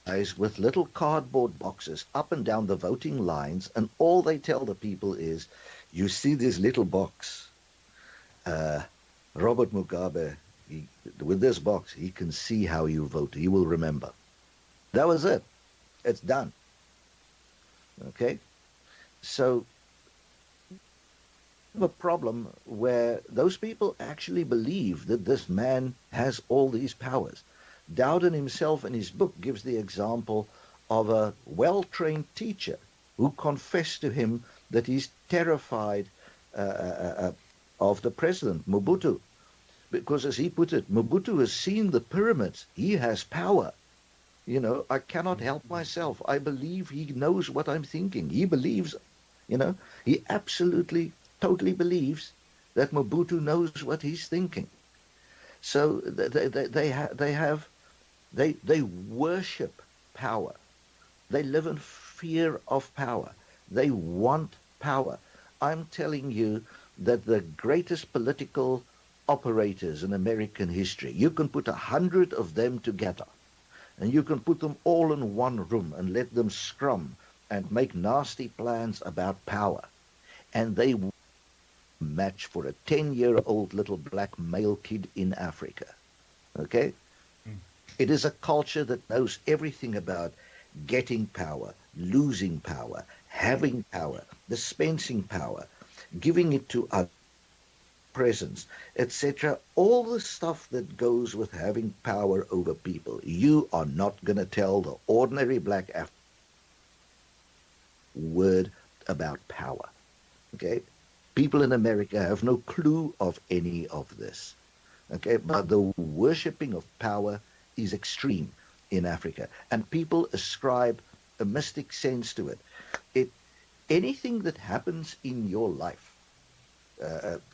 guys with little cardboard boxes up and down the voting lines, and all they tell the people is, you see this little box. Robert Mugabe, with this box, he can see how you vote. He will remember. That was it. It's done. Okay? So, we have a problem where those people actually believe that this man has all these powers. Dowden himself in his book gives the example of a well-trained teacher who confessed to him that he's terrified of the president, Mobutu. Because as he put it, Mobutu has seen the pyramids. He has power. I cannot help myself. I believe he knows what I'm thinking. He believes, he absolutely, totally believes that Mobutu knows what he's thinking. So they worship power. They live in fear of power. They want power. I'm telling you that the greatest political operators in American history, you can put 100 of them together, and you can put them all in one room and let them scrum and make nasty plans about power. And they match for a 10-year-old little black male kid in Africa. Okay? It is a culture that knows everything about getting power, losing power, having power, dispensing power, giving it to others, presence, etc. All the stuff that goes with having power over people. You are not going to tell the ordinary black African word about power. Okay? People in America have no clue of any of this. Okay? But the worshipping of power is extreme in Africa, and people ascribe a mystic sense to it. Anything that happens in your life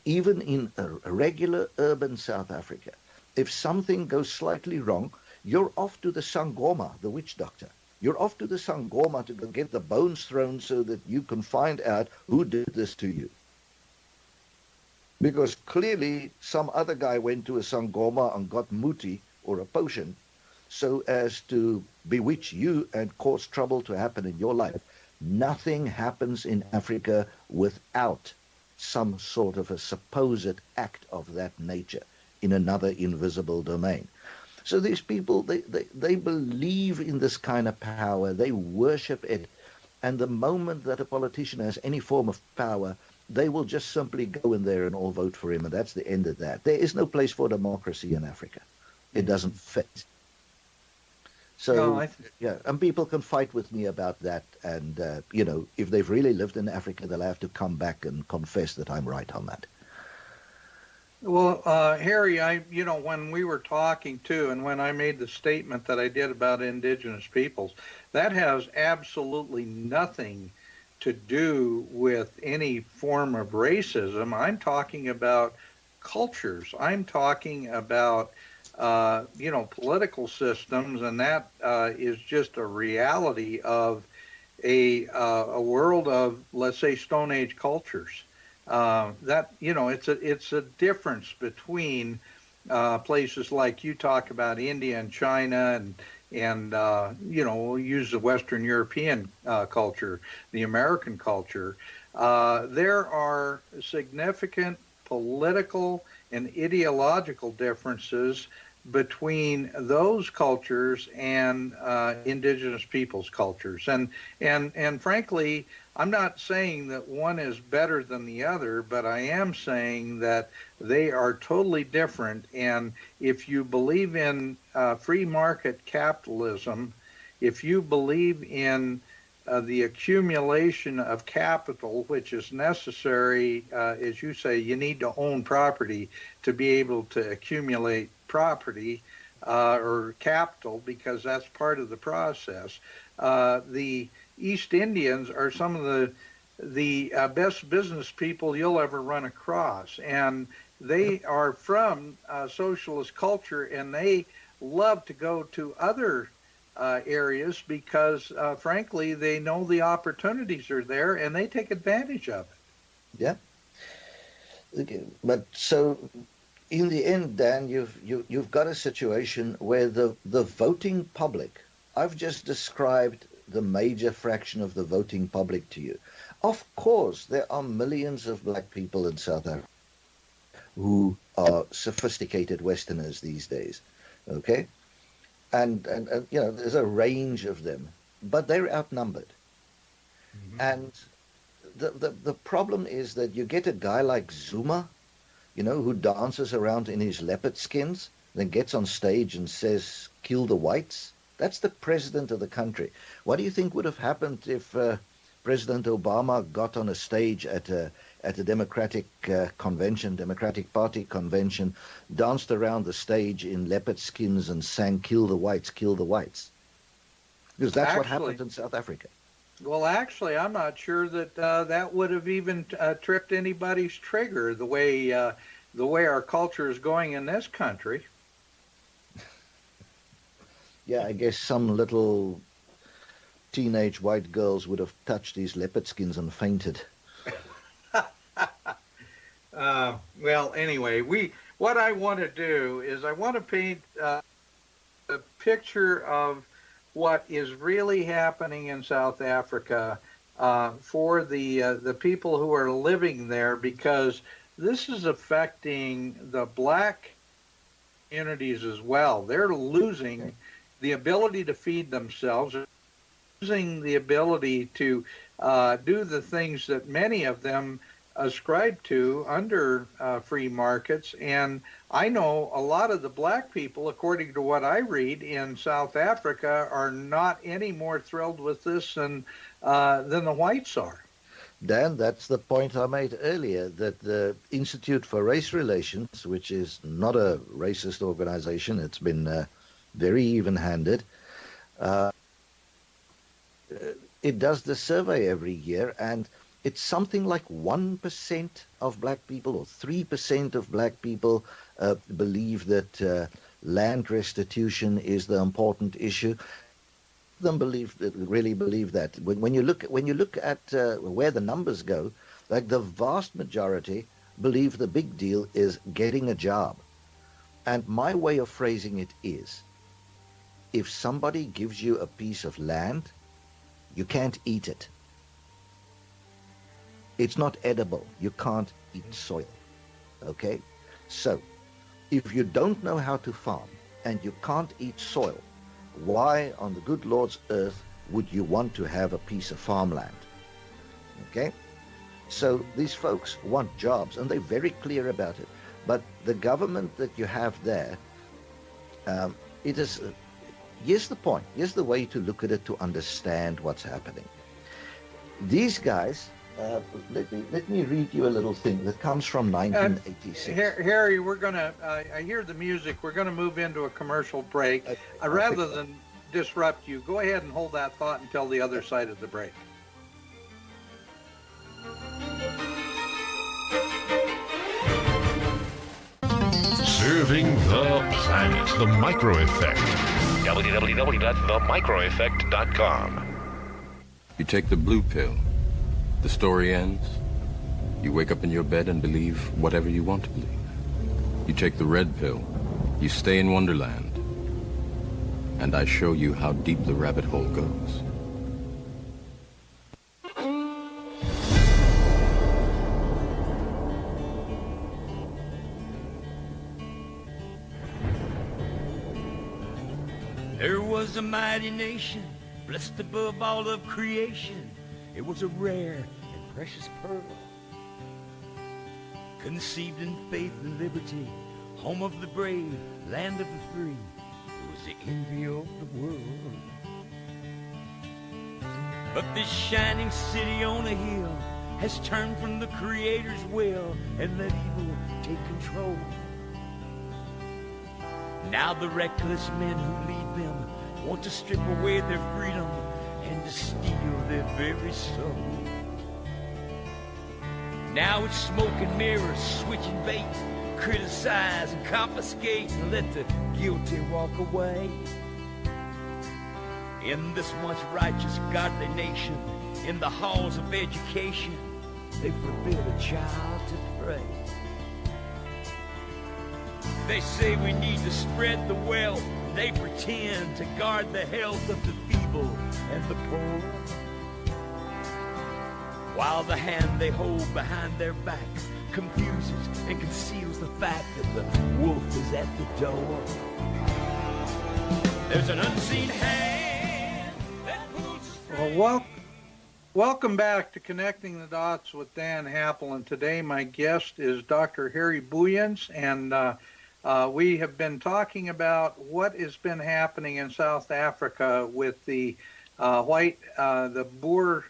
even in a regular urban South Africa, if something goes slightly wrong, you're off to the Sangoma, the witch doctor. You're off to the Sangoma to get the bones thrown so that you can find out who did this to you. Because clearly some other guy went to a Sangoma and got muti, or a potion, so as to bewitch you and cause trouble to happen in your life. Nothing happens in Africa without some sort of a supposed act of that nature in another invisible domain. So these people, they believe in this kind of power, they worship it, and the moment that a politician has any form of power, they will just simply go in there and all vote for him, and that's the end of that. There is no place for democracy in Africa. It doesn't fit. So, No, yeah, and people can fight with me about that, and, if they've really lived in Africa, they'll have to come back and confess that I'm right on that. Well, Harry, when we were talking too, and when I made the statement that I did about indigenous peoples, that has absolutely nothing to do with any form of racism. I'm talking about cultures. I'm talking about, political systems, and that is just a reality of a world of, let's say, Stone Age cultures. It's a difference between places like you talk about India and China, and we'll use the Western European culture, the American culture. There are significant political and ideological differences between those cultures and indigenous peoples' cultures, and frankly, I'm not saying that one is better than the other, but I am saying that they are totally different. And if you believe in free market capitalism, if you believe in the accumulation of capital, which is necessary, as you say, you need to own property to be able to accumulate property or capital, because that's part of the process. The East Indians are some of the best business people you'll ever run across, and they are from socialist culture, and they love to go to other areas because, frankly, they know the opportunities are there, and they take advantage of it. Yeah. Okay. But so, in the end, Dan, you've got a situation where the voting public, I've just described the major fraction of the voting public to you. Of course, there are millions of black people in South Africa who are sophisticated Westerners these days, okay? And there's a range of them, but they're outnumbered. Mm-hmm. And the problem is that you get a guy like Zuma, who dances around in his leopard skins, then gets on stage and says, "Kill the whites." That's the president of the country. What do you think would have happened if President Obama got on a stage at a Democratic convention, Democratic Party convention, danced around the stage in leopard skins and sang "Kill the whites, kill the whites"? Because that's what happened in South Africa. Well, actually, I'm not sure that that would have even tripped anybody's trigger the way our culture is going in this country. Yeah, I guess some little teenage white girls would have touched these leopard skins and fainted. Well, anyway, what I want to do is I want to paint a picture of what is really happening in South Africa for the people who are living there, because this is affecting the black communities as well. They're losing the ability to feed themselves, losing the ability to do the things that many of them ascribe to under free markets. And I know a lot of the black people, according to what I read in South Africa, are not any more thrilled with this than the whites are. Dan, that's the point I made earlier, that the Institute for Race Relations, which is not a racist organization, it's been very even-handed, it does the survey every year, and it's something like 1% of black people or 3% of black people believe that land restitution is the important issue. Them really believe that. When you look at where the numbers go, like the vast majority believe the big deal is getting a job. And my way of phrasing it is, if somebody gives you a piece of land, you can't eat it. It's not edible. You can't eat soil. Okay? So, if you don't know how to farm and you can't eat soil, why on the good Lord's earth would you want to have a piece of farmland? Okay? So these folks want jobs, and they're very clear about it. But the government that you have there, it is, here's the point, here's the way to look at it to understand what's happening. These guys, let me read you a little thing that comes from 1986. Harry, we're going to, I hear the music, we're going to move into a commercial break. Rather than disrupt you, go ahead and hold that thought until the other side of the break. Serving the planet. The Micro Effect. www.themicroeffect.com. You take the blue pill. The story ends. You wake up in your bed and believe whatever you want to believe. You take the red pill. You stay in Wonderland. And I show you how deep the rabbit hole goes. There was a mighty nation, blessed above all of creation. It was a rare and precious pearl, conceived in faith and liberty, home of the brave, land of the free. It was the envy of the world. But this shining city on a hill has turned from the Creator's will and let evil take control. Now the reckless men who lead them want to strip away their freedom and to steal their very soul. Now it's smoke and mirrors, switching bait, criticize and confiscate and let the guilty walk away. In this once righteous, godly nation, in the halls of education, they forbid a child to pray. They say we need to spread the wealth. They pretend to guard the health of the feeble and the poor, while the hand they hold behind their backs confuses and conceals the fact that the wolf is at the door. There's an unseen hand that pulls. Well, welcome back to Connecting the Dots with Dan Happel, and today my guest is Dr. Harry Booyens, and we have been talking about what has been happening in South Africa with the the Boer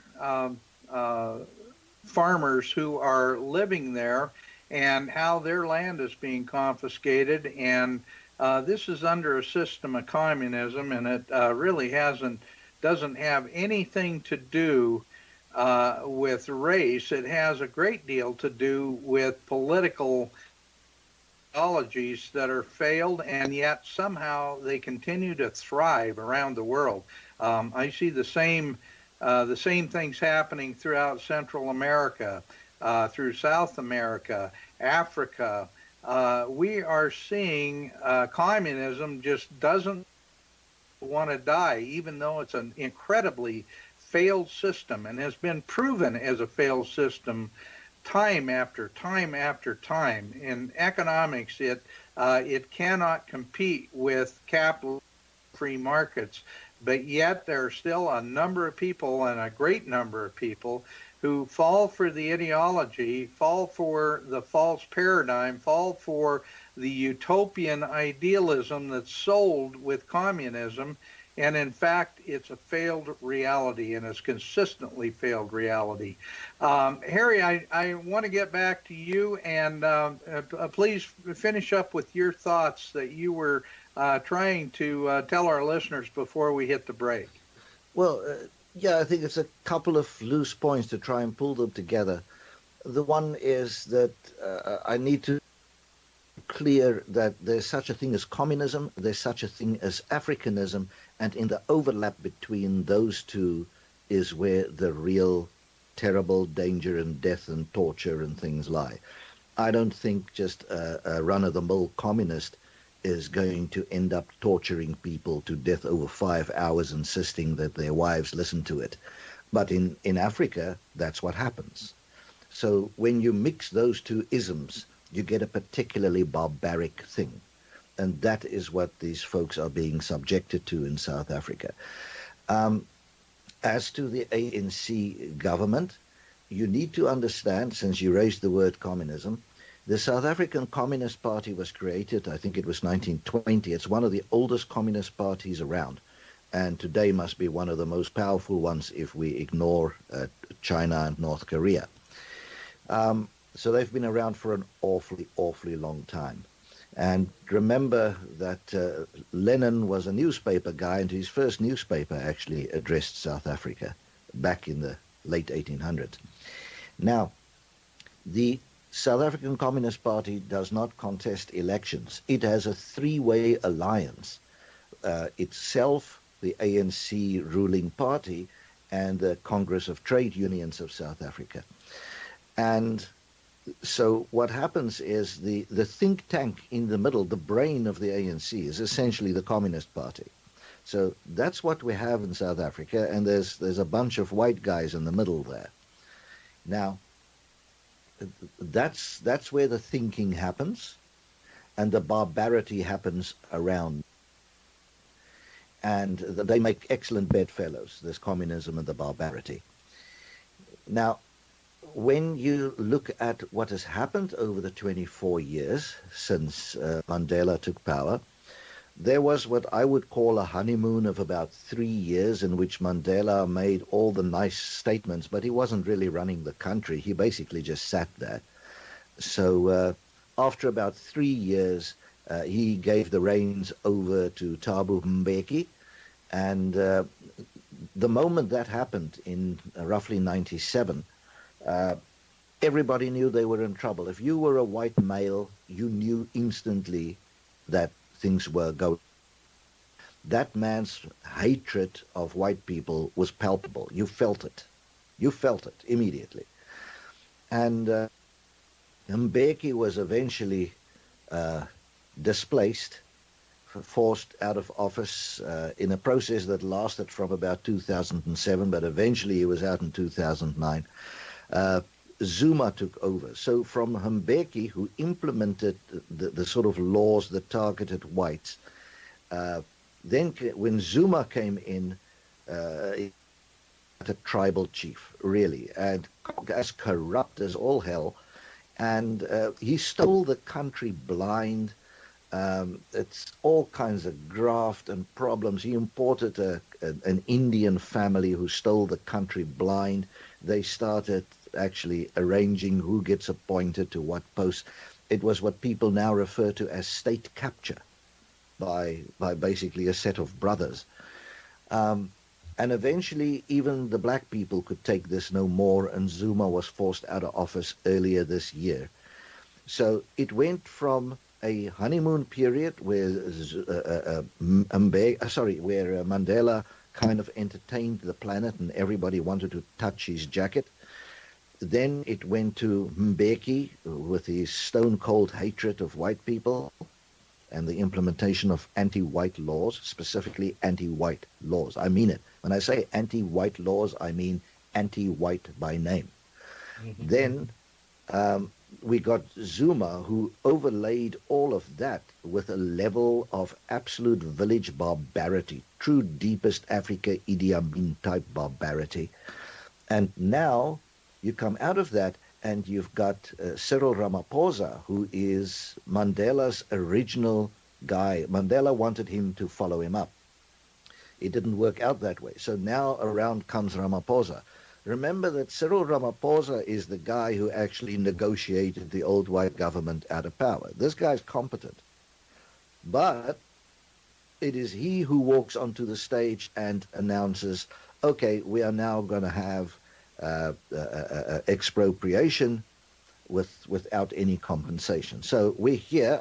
farmers who are living there and how their land is being confiscated. And this is under a system of communism, and it really doesn't have anything to do with race. It has a great deal to do with political ideologies that are failed, and yet somehow they continue to thrive around the world. I see the same things happening throughout Central America, through South America, Africa. We are seeing communism just doesn't want to die, even though it's an incredibly failed system and has been proven as a failed system time after time after time. In economics, it cannot compete with capital free markets, but yet there are still a number of people, and a great number of people, who fall for the ideology, fall for the false paradigm, fall for the utopian idealism that's sold with communism. And in fact, it's a failed reality, and it's consistently failed reality. Harry, I want to get back to you, and please finish up with your thoughts that you were trying to tell our listeners before we hit the break. Well, Yeah, I think it's a couple of loose points to try and pull them together. The one is that I need to clear that there's such a thing as communism, there's such a thing as Africanism, and in the overlap between those two is where the real terrible danger and death and torture and things lie. I don't think just a run-of-the-mill communist is going to end up torturing people to death over 5 hours, insisting that their wives listen to it. But in Africa, that's what happens. So when you mix those two isms, you get a particularly barbaric thing. And that is what these folks are being subjected to in South Africa. As to the ANC government, you need to understand, since you raised the word communism, the South African Communist Party was created, I think it was 1920. It's one of the oldest communist parties around, and today must be one of the most powerful ones if we ignore China and North Korea. So they've been around for an awfully, awfully long time. And remember that Lenin was a newspaper guy, and his first newspaper actually addressed South Africa back in the late 1800s. Now, the South African Communist Party does not contest elections. It has a three-way alliance. Itself, the ANC ruling party, and the Congress of Trade Unions of South Africa. And so what happens is the think tank in the middle, the brain of the ANC, is essentially the Communist Party. So that's what we have in South Africa, and there's a bunch of white guys in the middle there. Now, that's where the thinking happens, and the barbarity happens around. And they make excellent bedfellows, this communism and the barbarity. Now, when you look at what has happened over the 24 years since Mandela took power, there was what I would call a honeymoon of about 3 years in which Mandela made all the nice statements, but he wasn't really running the country. He basically just sat there. So after about 3 years, he gave the reins over to Thabo Mbeki, and the moment that happened in roughly 97, everybody knew they were in trouble. If you were a white male, you knew instantly that things were going. That man's hatred of white people was palpable. You felt it. You felt it immediately. And Mbeki was eventually displaced, forced out of office in a process that lasted from about 2007, but eventually he was out in 2009. Zuma took over. So from Mbeki, who implemented the sort of laws that targeted whites, then when Zuma came in, a tribal chief, really, and as corrupt as all hell, and he stole the country blind. It's all kinds of graft and problems. He imported an Indian family who stole the country blind. They started actually arranging who gets appointed to what post. It was what people now refer to as state capture by basically a set of brothers. And eventually even the black people could take this no more, and Zuma was forced out of office earlier this year. So it went from a honeymoon period where Mandela kind of entertained the planet and everybody wanted to touch his jacket. Then it went to Mbeki with his stone-cold hatred of white people and the implementation of anti-white laws, specifically anti-white laws. I mean it. When I say anti-white laws, I mean anti-white by name. Mm-hmm. Then we got Zuma, who overlaid all of that with a level of absolute village barbarity, true deepest Africa Idi Amin type barbarity. And now you come out of that and you've got Cyril Ramaphosa, who is Mandela's original guy. Mandela wanted him to follow him up. It didn't work out that way. So now around comes Ramaphosa. Remember that Cyril Ramaphosa is the guy who actually negotiated the old white government out of power. This guy's competent. But it is he who walks onto the stage and announces, okay, we are now going to have expropriation without any compensation. So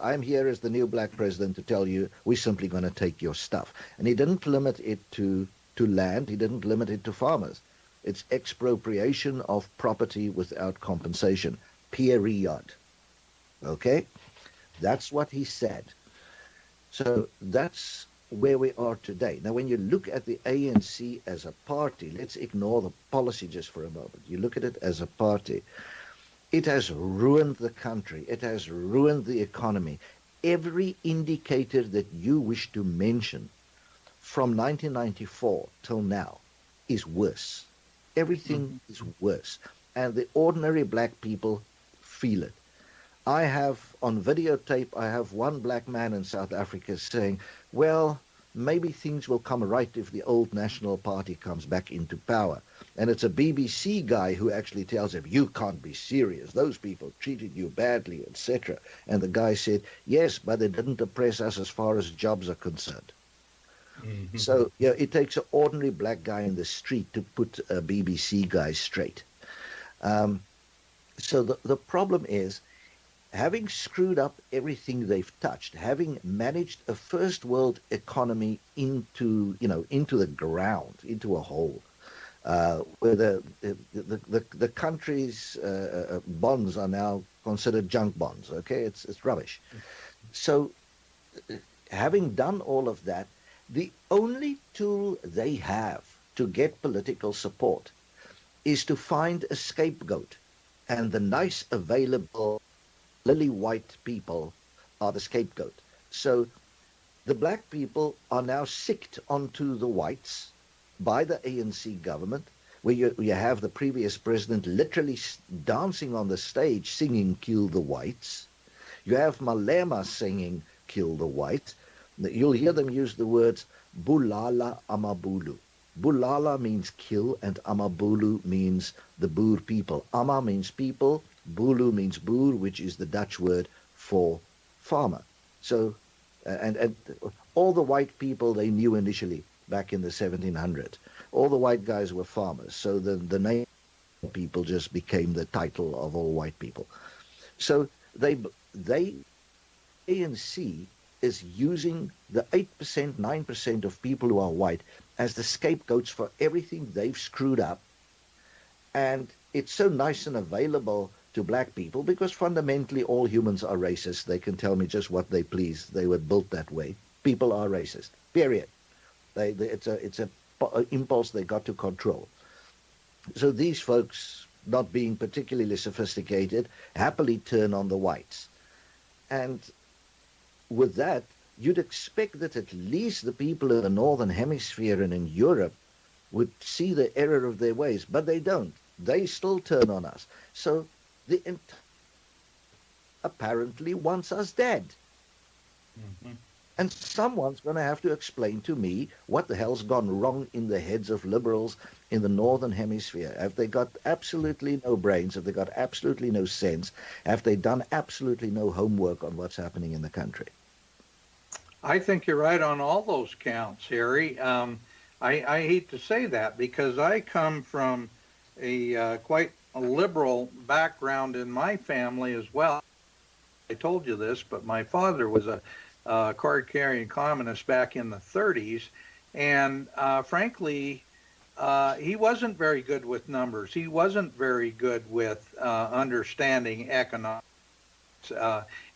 I'm here as the new black president to tell you we're simply going to take your stuff. And he didn't limit it to land. He didn't limit it to farmers. It's expropriation of property without compensation, period. Okay? That's what he said. So that's where we are today. Now, when you look at the ANC as a party, let's ignore the policy just for a moment. You look at it as a party. It has ruined the country. It has ruined the economy. Every indicator that you wish to mention from 1994 till now is worse. Everything is worse. And the ordinary black people feel it. I have, on videotape, I have one black man in South Africa saying, well, maybe things will come right if the old National Party comes back into power. And it's a BBC guy who actually tells him, you can't be serious. Those people treated you badly, etc. And the guy said, yes, but they didn't oppress us as far as jobs are concerned. Mm-hmm. So it takes an ordinary black guy in the street to put a BBC guy straight. So the problem is, having screwed up everything they've touched, having managed a first world economy into the ground, into a hole, where the country's bonds are now considered junk bonds. Okay, it's rubbish. So, having done all of that, the only tool they have to get political support is to find a scapegoat, and the nice available lily white people are the scapegoat. So the black people are now sicked onto the whites by the ANC government, where you have the previous president literally dancing on the stage singing "Kill the Whites." You have Malema singing "Kill the Whites." You'll hear them use the words "Bulala Amabulu." Bulala means kill, and Amabulu means the Boer people. Ama means people, Bulu means boer, which is the Dutch word for farmer. So, and all the white people they knew initially back in the 1700s, all the white guys were farmers. So the name of people just became the title of all white people. So ANC is using the 8%, 9% of people who are white as the scapegoats for everything they've screwed up. And it's so nice and available to black people because fundamentally all humans are racist. They can tell me just what they please. They were built that way. People are racist, period. It's a impulse they got to control. So these folks, not being particularly sophisticated, happily turn on the whites. And with that, you'd expect that at least the people in the Northern Hemisphere and in Europe would see the error of their ways, but they don't. They still turn on us. So the apparently wants us dead. Mm-hmm. And someone's going to have to explain to me what the hell's gone wrong in the heads of liberals in the Northern Hemisphere. Have they got absolutely no brains? Have they got absolutely no sense? Have they done absolutely no homework on what's happening in the country? I think you're right on all those counts, Harry. I hate to say that because I come from a quite a liberal background in my family as well. I told you this, but my father was a card-carrying communist back in the 30s, and frankly, he wasn't very good with numbers. He wasn't very good with understanding economics.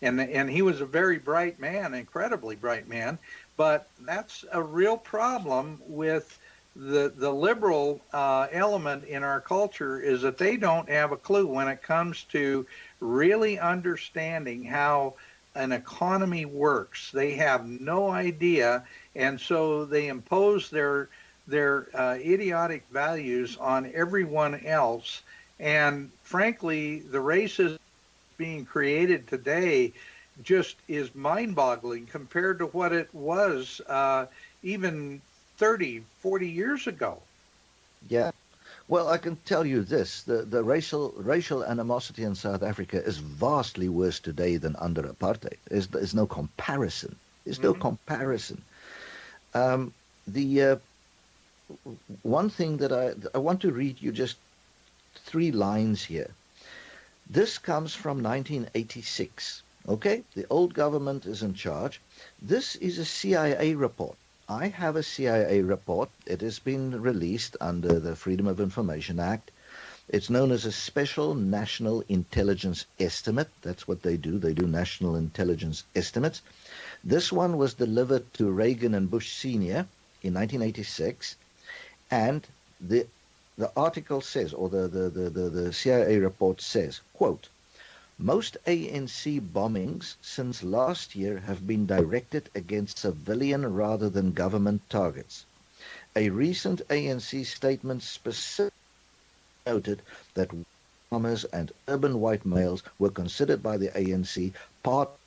And he was a very bright man, incredibly bright man, but that's a real problem with the liberal element in our culture is that they don't have a clue when it comes to really understanding how an economy works. They have no idea, and so they impose their idiotic values on everyone else. And frankly, the racism being created today just is mind-boggling compared to what it was even 30, 40 years ago. Yeah. Well, I can tell you this, the racial animosity in South Africa is vastly worse today than under apartheid. There's no comparison. There's no comparison. one thing that I want to read you just 3 lines here. This comes from 1986. Okay, the old government is in charge. This is a CIA report. I have a CIA report. It has been released under the Freedom of Information Act. It's known as a Special National Intelligence Estimate. That's what they do. They do national intelligence estimates. This one was delivered to Reagan and Bush Sr. in 1986. And the article says, or the CIA report says, quote, most ANC bombings since last year have been directed against civilian rather than government targets. A recent ANC statement specifically noted that farmers and urban white males were considered by the ANC part of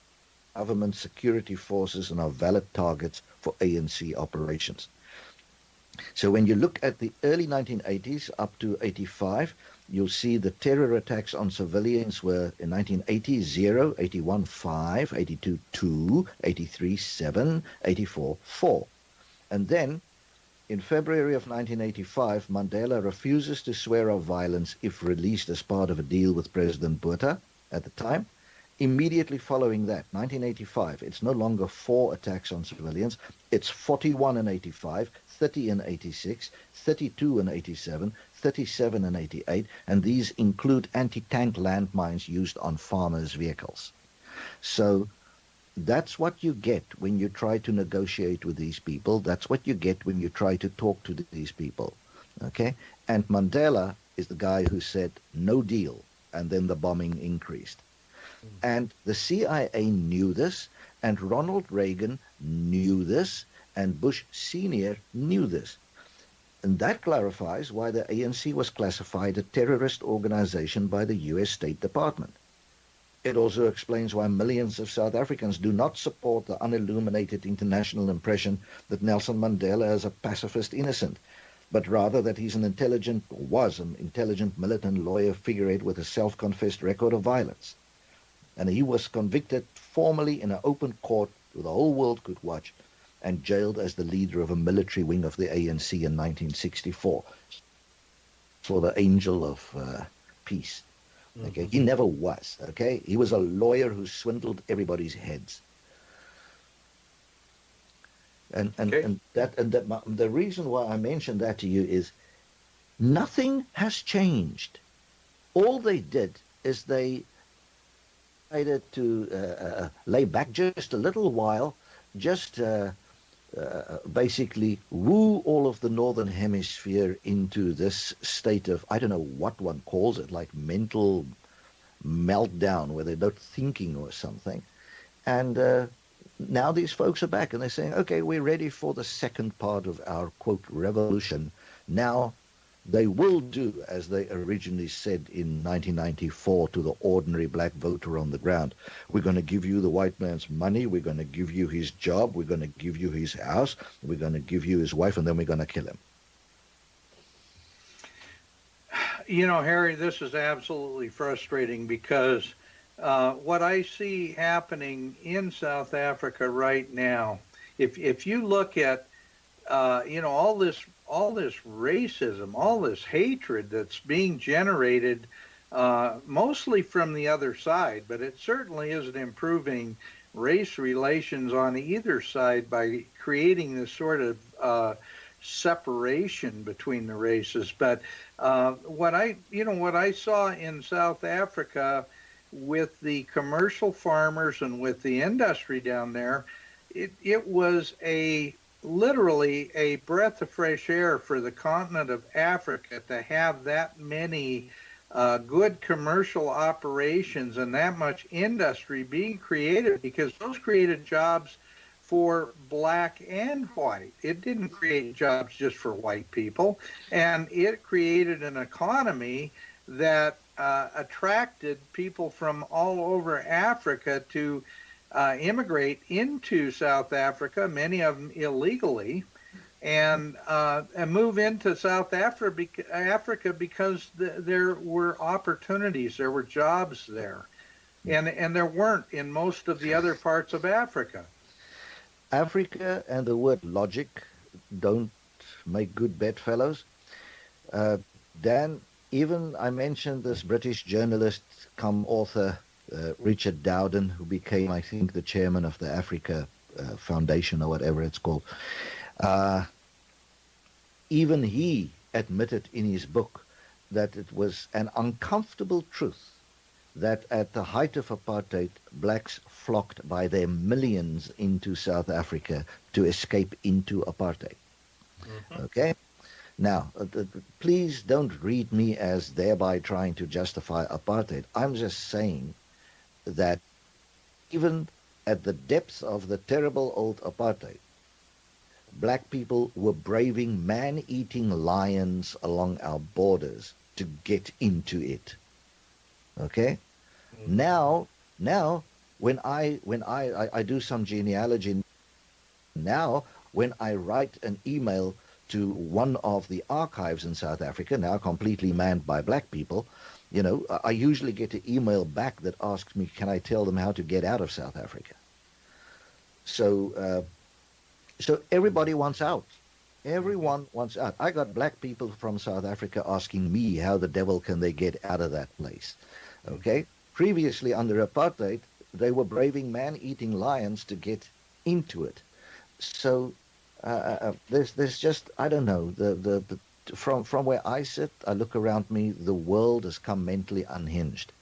government security forces and are valid targets for ANC operations. So when you look at the early 1980s up to 85, you'll see the terror attacks on civilians were in 1980, 0, 81, 5, 82, 2, 83, 7, 84, 4. And then in February of 1985, Mandela refuses to swear off violence if released as part of a deal with President Botha at the time. Immediately following that, 1985, it's no longer 4 attacks on civilians. It's 41 in 85, 30 in 86, 32 in 87, 37 in 88, and these include anti-tank landmines used on farmers' vehicles. So that's what you get when you try to negotiate with these people. That's what you get when you try to talk to these people. Okay? And Mandela is the guy who said no deal, and then the bombing increased. And the CIA knew this, and Ronald Reagan knew this, and Bush Sr. knew this. And that clarifies why the ANC was classified a terrorist organization by the U.S. State Department. It also explains why millions of South Africans do not support the unilluminated international impression that Nelson Mandela is a pacifist innocent, but rather that he's was an intelligent militant lawyer figurehead with a self-confessed record of violence. And he was convicted formally in an open court where the whole world could watch and jailed as the leader of a military wing of the ANC in 1964 for the Angel of Peace. Okay, he never was. Okay, he was a lawyer who swindled everybody's heads. And the reason why I mentioned that to you is nothing has changed. All they did is they decided to lay back just a little while, just basically woo all of the Northern Hemisphere into this state of, I don't know what one calls it, like mental meltdown where they're not thinking or something. And now these folks are back and they're saying, okay, we're ready for the second part of our, quote, revolution. Now they will do as they originally said in 1994 to the ordinary black voter on the ground. We're going to give you the white man's money. We're going to give you his job. We're going to give you his house. We're going to give you his wife, and then we're going to kill him. You know, Harry, this is absolutely frustrating because what I see happening in South Africa right now, if you look at, all this racism, all this hatred that's being generated mostly from the other side, but it certainly isn't improving race relations on either side by creating this sort of separation between the races. But what I saw in South Africa with the commercial farmers and with the industry down there, it was literally a breath of fresh air for the continent of Africa to have that many good commercial operations and that much industry being created, because those created jobs for black and white. It didn't create jobs just for white people, and it created an economy that attracted people from all over Africa to immigrate into South Africa, many of them illegally, and move into South Africa because there were opportunities, there were jobs there, and there weren't in most of the other parts of Africa. Africa and the word logic don't make good bedfellows. Dan, even I mentioned this British journalist come author, Richard Dowden, who became, I think, the chairman of the Africa Foundation or whatever it's called. Even he admitted in his book that it was an uncomfortable truth that at the height of apartheid, blacks flocked by their millions into South Africa to escape into apartheid. Mm-hmm. Okay? Now, please don't read me as thereby trying to justify apartheid. I'm just saying that even at the depths of the terrible old apartheid, black people were braving man-eating lions along our borders to get into it. Okay? Mm-hmm. Now, when I do some genealogy, now when I write an email to one of the archives in South Africa, now completely manned by black people, you know, I usually get an email back that asks me, can I tell them how to get out of South Africa? So everybody wants out. Everyone wants out. I got black people from South Africa asking me how the devil can they get out of that place. Okay? Previously, under apartheid, they were braving man-eating lions to get into it. So there's just, I don't know, from where I sit, I look around me, the world has come mentally unhinged.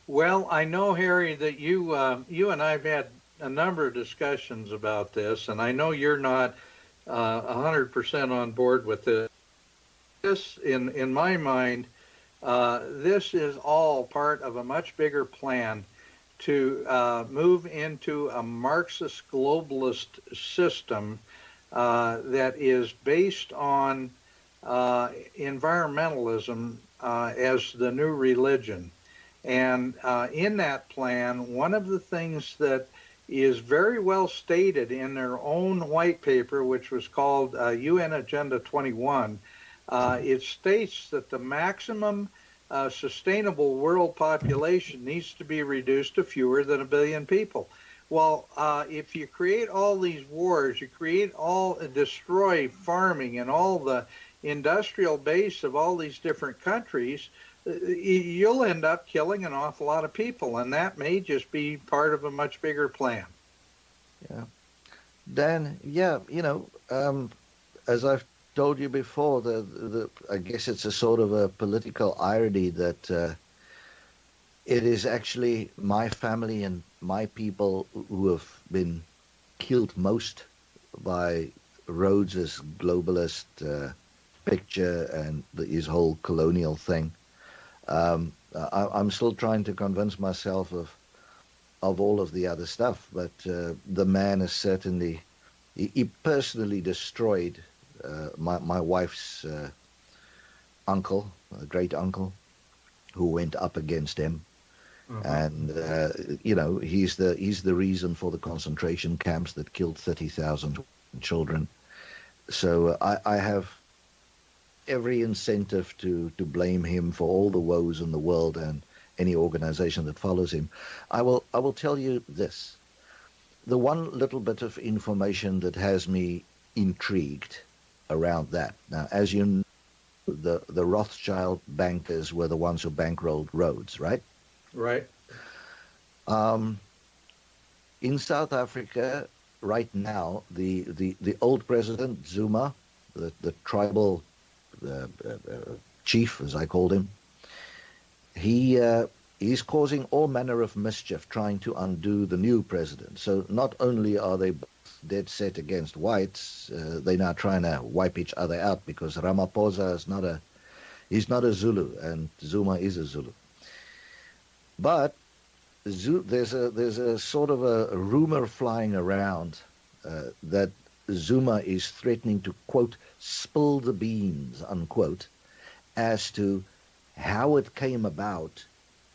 Well, I know, Harry, that you and I've had a number of discussions about this, and I know you're not 100% on board with this. This, in my mind, this is all part of a much bigger plan to move into a Marxist globalist system that is based on environmentalism as the new religion. And in that plan, one of the things that is very well stated in their own white paper, which was called UN Agenda 21, it states that the maximum sustainable world population needs to be reduced to fewer than 1 billion people. Well, if you create all these wars, you destroy farming and all the industrial base of all these different countries, you'll end up killing an awful lot of people, and that may just be part of a much bigger plan. Yeah. Dan, yeah, you know, as I've told you before, I guess it's a sort of a political irony that it is actually my family and my people who have been killed most by Rhodes's globalist picture and his whole colonial thing. I'm still trying to convince myself of all of the other stuff, but the man is certainly, he personally destroyed my wife's uncle, a great uncle, who went up against him. Mm-hmm. And you know, he's the reason for the concentration camps that killed 30,000 children. So I have every incentive to blame him for all the woes in the world and any organization that follows him. I will tell you this. The one little bit of information that has me intrigued around that. Now, as you know, the Rothschild bankers were the ones who bankrolled Rhodes, right? Right. In South Africa right now, the old president, Zuma, the tribal chief, as I called him, he's causing all manner of mischief trying to undo the new president. So not only are they dead set against whites, they're now trying to wipe each other out because Ramaphosa is he's not a Zulu and Zuma is a Zulu. But there's a sort of a rumor flying around that Zuma is threatening to, quote, spill the beans, unquote, as to how it came about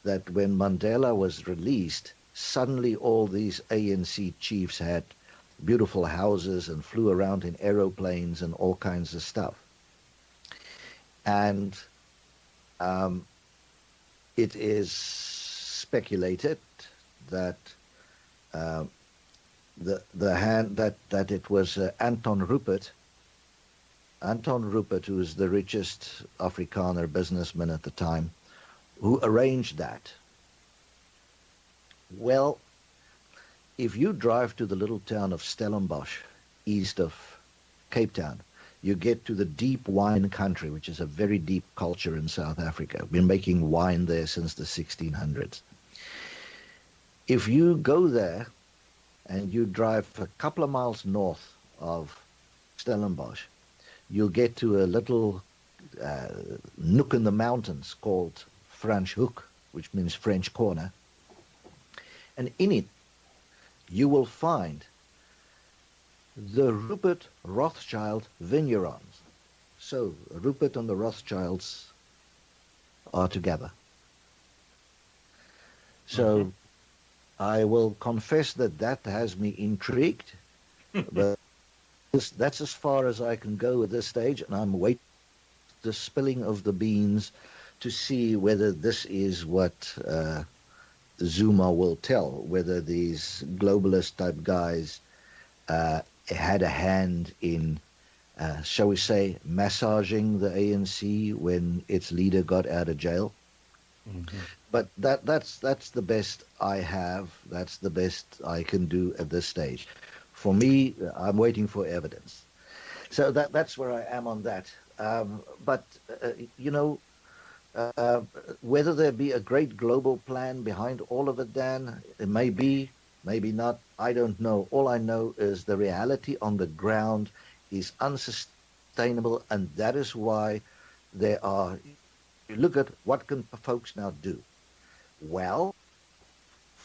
that when Mandela was released, suddenly all these ANC chiefs had beautiful houses and flew around in aeroplanes and all kinds of stuff. And it is speculated that the hand that it was Anton Rupert, who was the richest Afrikaner businessman at the time, who arranged that. Well, if you drive to the little town of Stellenbosch, east of Cape Town, you get to the deep wine country, which is a very deep culture in South Africa. We've been making wine there since the 1600s. If you go there and you drive a couple of miles north of Stellenbosch, you'll get to a little nook in the mountains called Franschhoek, which means French corner. And in it, you will find the Rupert Rothschild vignerons. So Rupert and the Rothschilds are together. So I will confess that has me intrigued, but that's as far as I can go at this stage, and I'm waiting the spilling of the beans to see whether this is what Zuma will tell, whether these globalist type guys had a hand in, shall we say, massaging the ANC when its leader got out of jail. Mm-hmm. But that's the best I have. That's the best I can do at this stage. For me, I'm waiting for evidence. So that's where I am on that. But whether there be a great global plan behind all of it, Dan, it may be, maybe not. I don't know. All I know is the reality on the ground is unsustainable, and that is why there are. You look at what can folks now do. Well,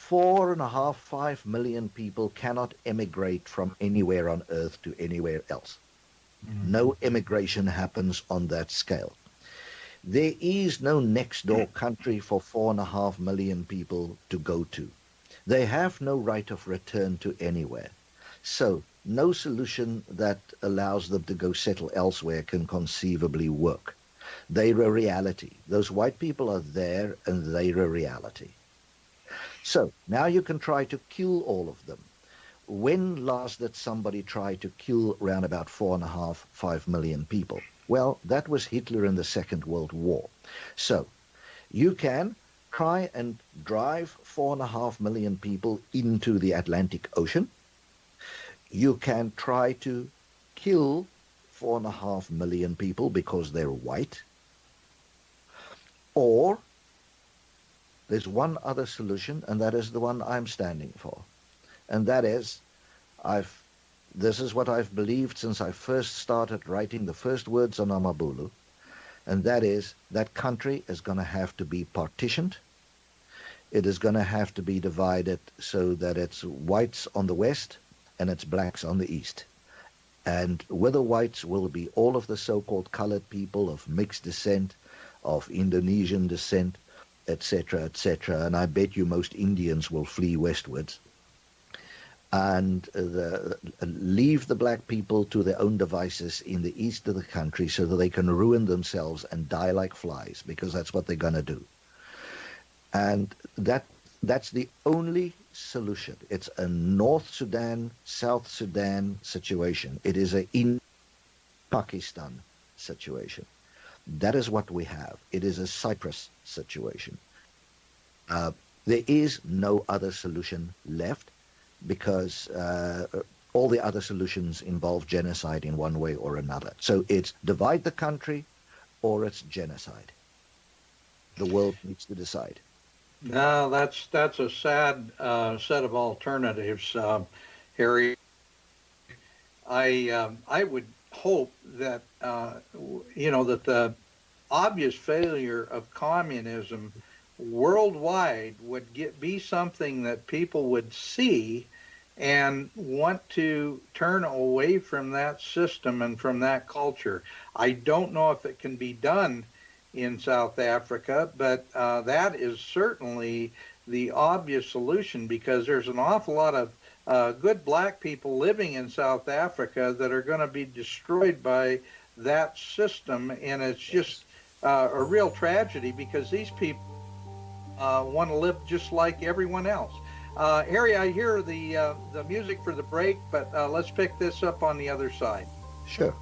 4.5, 5 million people cannot emigrate from anywhere on earth to anywhere else. Mm-hmm. No immigration happens on that scale. There is no next door country for 4.5 million people to go to. They have no right of return to anywhere. So no solution that allows them to go settle elsewhere can conceivably work. They're a reality. Those white people are there, and they're a reality. So now you can try to kill all of them. When last did somebody try to kill around about 4.5, 5 million people? Well, that was Hitler in the Second World War. So you can try and drive 4.5 million people into the Atlantic Ocean. You can try to kill 4.5 million people because they're white. Or there's one other solution, and that is the one I'm standing for. And that is, this is what I've believed since I first started writing the first words on Amabulu, and that is that country is going to have to be partitioned. It is going to have to be divided so that it's whites on the west and it's blacks on the east. And with the whites will be all of the so-called colored people of mixed descent, of Indonesian descent, etc., etc. And I bet you most Indians will flee westwards. And leave the black people to their own devices in the east of the country so that they can ruin themselves and die like flies, because that's what they're going to do. And that's the only solution. It's a North Sudan, South Sudan situation. It is a in Pakistan situation. That is what we have. It is a Cyprus situation. There is no other solution left, because all the other solutions involve genocide in one way or another. So it's divide the country or it's genocide. The world needs to decide. No, that's a sad set of alternatives, Harry. I would hope that that the obvious failure of communism worldwide would be something that people would see and want to turn away from that system and from that culture. I don't know if it can be done in South Africa, but that is certainly the obvious solution, because there's an awful lot of good black people living in South Africa that are going to be destroyed by that system, and it's just a real tragedy, because these people want to live just like everyone else. Harry, I hear the music for the break, but let's pick this up on the other side. Sure.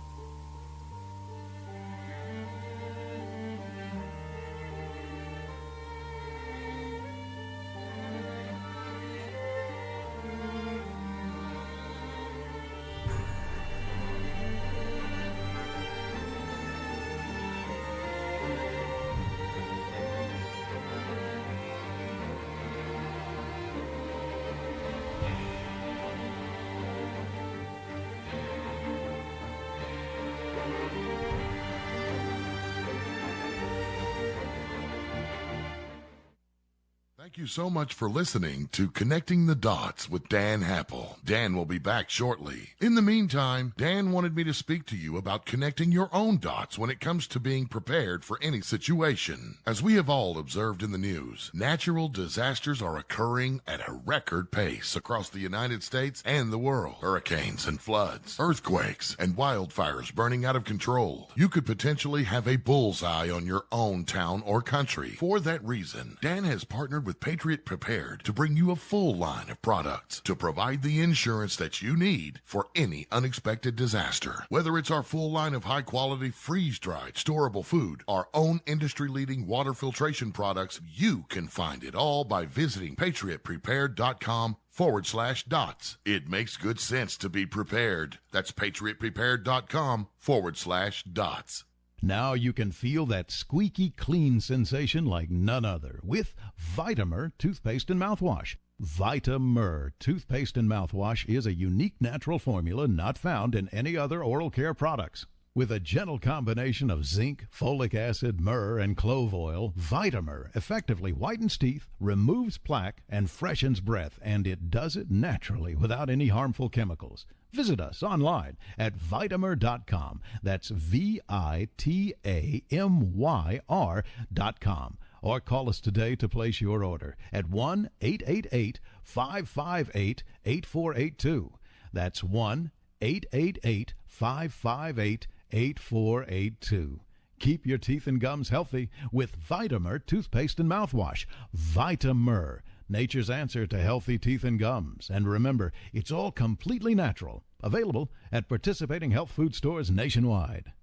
Thank you so much for listening to Connecting the Dots with Dan Happel. Dan will be back shortly. In the meantime, Dan wanted me to speak to you about connecting your own dots when it comes to being prepared for any situation. As we have all observed in the news, natural disasters are occurring at a record pace across the United States and the world. Hurricanes and floods, earthquakes, and wildfires burning out of control. You could potentially have a bullseye on your own town or country. For that reason, Dan has partnered with Patriot Prepared to bring you a full line of products to provide the insurance that you need for any unexpected disaster. Whether it's our full line of high-quality, freeze-dried, storable food, our own industry-leading water filtration products, you can find it all by visiting patriotprepared.com/dots. It makes good sense to be prepared. That's patriotprepared.com/dots. Now you can feel that squeaky clean sensation like none other with Vitamer toothpaste and mouthwash. Vitamer toothpaste and mouthwash is a unique natural formula not found in any other oral care products. With a gentle combination of zinc, folic acid, myrrh, and clove oil, Vitamer effectively whitens teeth, removes plaque, and freshens breath, and it does it naturally without any harmful chemicals. Visit us online at Vitamer.com. That's VITAMYR.com. Or call us today to place your order at 1-888-558-8482. That's 1-888-558-8482. Keep your teeth and gums healthy with Vitamer toothpaste and mouthwash. Vitamer, nature's answer to healthy teeth and gums. And remember, it's all completely natural. Available at participating health food stores nationwide.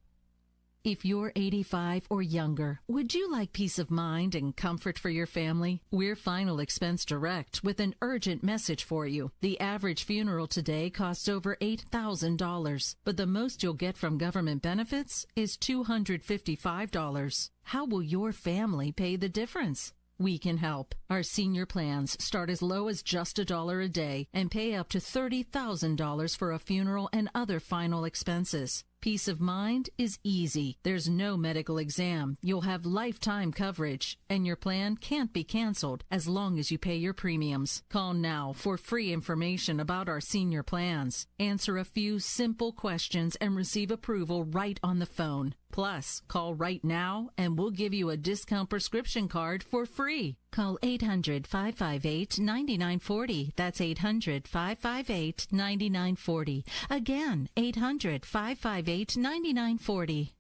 If you're 85 or younger, would you like peace of mind and comfort for your family? We're Final Expense Direct with an urgent message for you. The average funeral today costs over $8,000, but the most you'll get from government benefits is $255. How will your family pay the difference? We can help. Our senior plans start as low as just $1 a day and pay up to $30,000 for a funeral and other final expenses. Peace of mind is easy. There's no medical exam. You'll have lifetime coverage, and your plan can't be canceled as long as you pay your premiums. Call now for free information about our senior plans. Answer a few simple questions and receive approval right on the phone. Plus, call right now and we'll give you a discount prescription card for free. Call 800-558-9940. That's 800-558-9940. Again, 800-558-9940.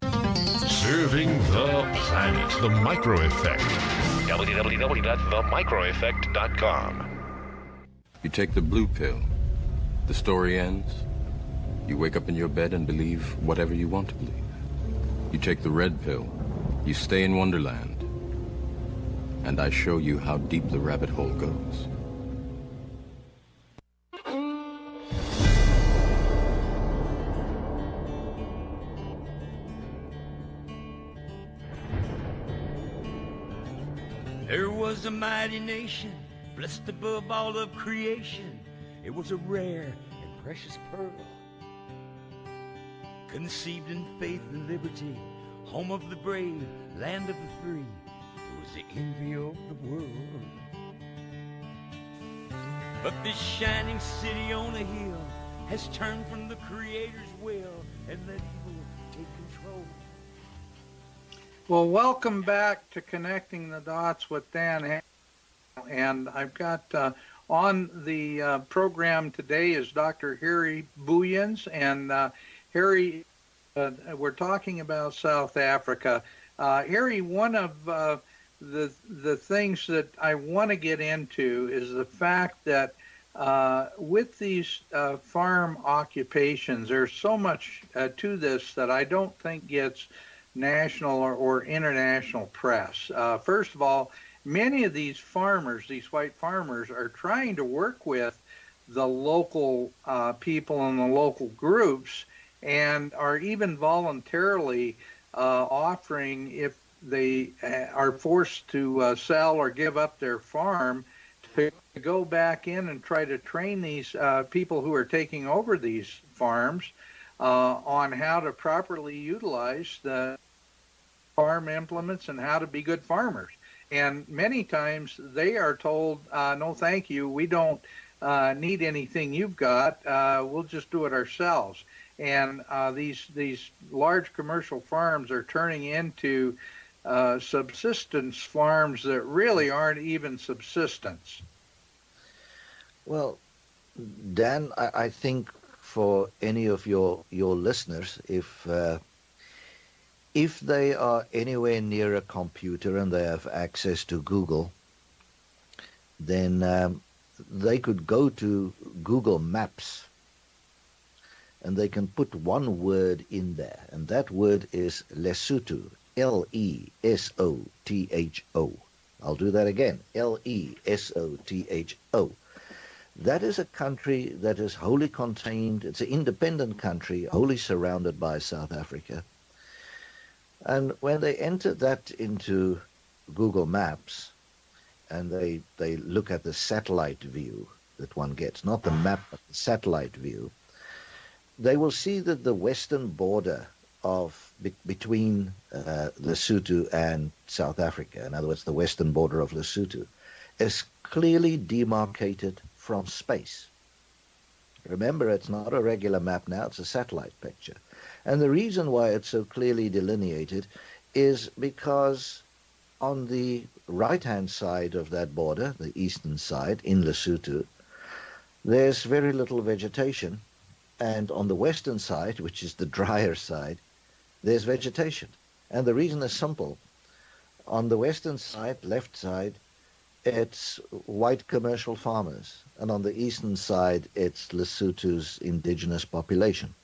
Serving the planet. The Micro Effect. www.themicroeffect.com. You take the blue pill. The story ends. You wake up in your bed and believe whatever you want to believe. You take the red pill. You stay in Wonderland. And I show you how deep the rabbit hole goes. There was a mighty nation, blessed above all of creation. It was a rare and precious pearl, conceived in faith and liberty, home of the brave, land of the free. It was the envy of the world. But this shining city on a hill has turned from the Creator's will and let evil take control. Well, welcome back to Connecting the Dots with Dan Happel. And I've got on the program today is Dr. Harry Booyens. And Harry, we're talking about South Africa. Harry, one of the things that I want to get into is the fact that with these farm occupations, there's so much to this that I don't think gets national or international press. First of all, many of these farmers, these white farmers, are trying to work with the local people and the local groups, and are even voluntarily offering, if they are forced to sell or give up their farm, to go back in and try to train these people who are taking over these farms on how to properly utilize the farm implements and how to be good farmers. And many times they are told, no, thank you, we don't need anything you've got, we'll just do it ourselves. And these large commercial farms are turning into subsistence farms that really aren't even subsistence. Well, Dan, I think for any of your listeners, if they are anywhere near a computer and they have access to Google, then they could go to Google Maps and they can put one word in there, and that word is Lesotho, Lesotho. I'll do that again, Lesotho. That is a country that is wholly contained. It's an independent country, wholly surrounded by South Africa. And when they enter that into Google Maps, and they look at the satellite view that one gets, not the map, but the satellite view, they will see that the western border between Lesotho and South Africa, in other words, the western border of Lesotho, is clearly demarcated from space. Remember, it's not a regular map now, it's a satellite picture. And the reason why it's so clearly delineated is because on the right-hand side of that border, the eastern side, in Lesotho, there's very little vegetation. And on the western side, which is the drier side, there's vegetation. And the reason is simple. On the western side, left side, it's white commercial farmers. And on the eastern side, it's Lesotho's indigenous population.